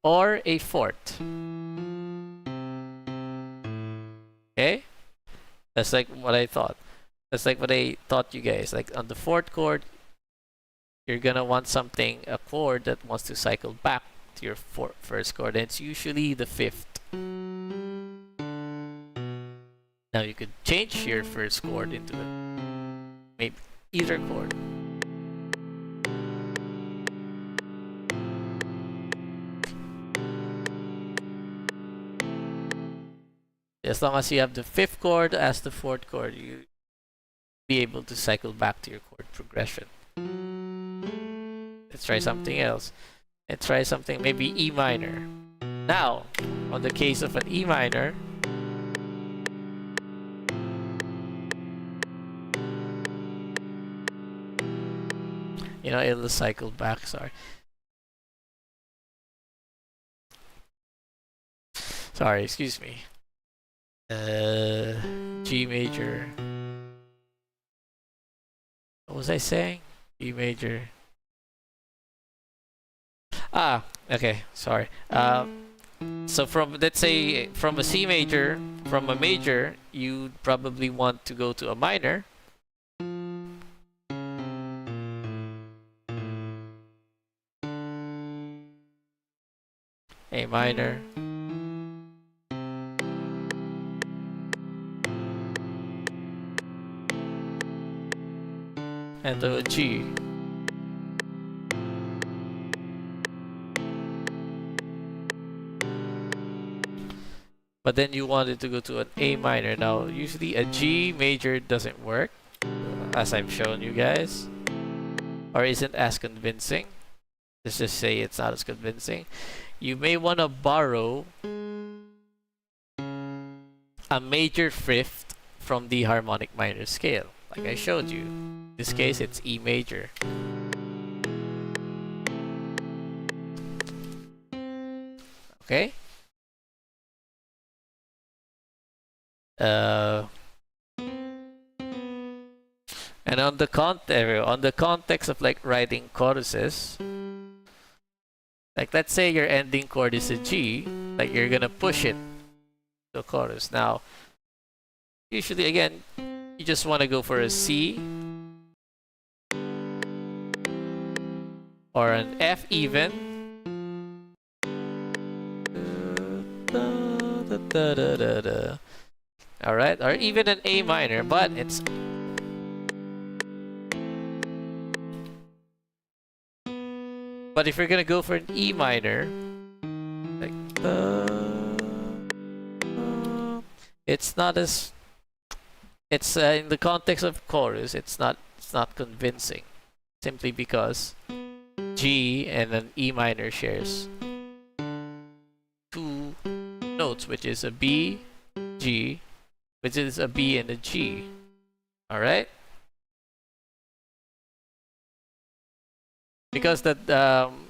or a fourth. Okay? That's like what I thought. That's like what I taught you guys. Like on the fourth chord, you're gonna want something, a chord that wants to cycle back to your first chord, and it's usually the fifth. Now you could change your first chord into maybe either chord. As long as you have the fifth chord as the fourth chord, you be able to cycle back to your chord progression. Let's try something else. Let's try something maybe E minor. Now, on the case of an E minor, you know, it'll cycle back, sorry. Sorry, excuse me. G major. What was I saying? E major. Ah, okay, sorry. So from, let's say, from a C major, from a major, you'd probably want to go to a minor. A minor. And to a G. But then you wanted to go to an A minor. Now, usually a G major doesn't work, as I've shown you guys, or isn't as convincing. Let's just say it's not as convincing. You may want to borrow a major fifth from the harmonic minor scale, like I showed you. In this case, it's E major. Okay? And on the context of like writing choruses, like let's say your ending chord is a G, like you're gonna push it to the chorus. Now, usually again, you just want to go for a C or an F even. Alright, or even an A minor, but it's but if you're gonna go for an E minor, like it's not as in the context of chorus, it's not convincing, simply because G and an E minor shares two notes, which is a B, G, which is a B and a G. Alright? because that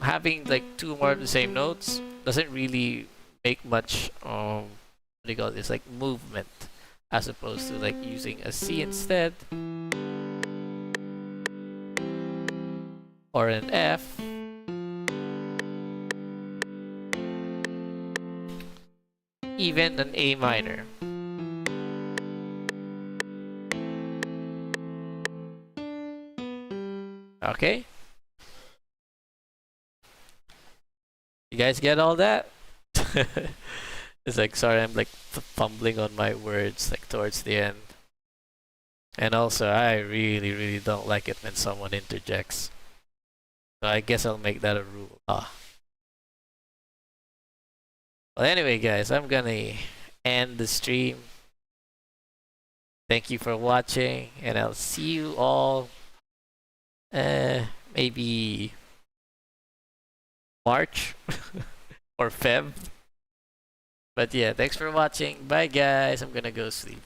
having like two more of the same notes doesn't really make much what do you call this, like movement, as opposed to like using a C instead, or an F, even an A minor. Okay, you guys get all that? It's like, sorry, I'm like fumbling on my words like towards the end. And also, I really, really don't like it when someone interjects. So I guess I'll make that a rule. Ah. Well, anyway, guys, I'm gonna end the stream. Thank you for watching, and I'll see you all maybe March or Feb. But yeah, thanks for watching. Bye, guys. I'm gonna go sleep.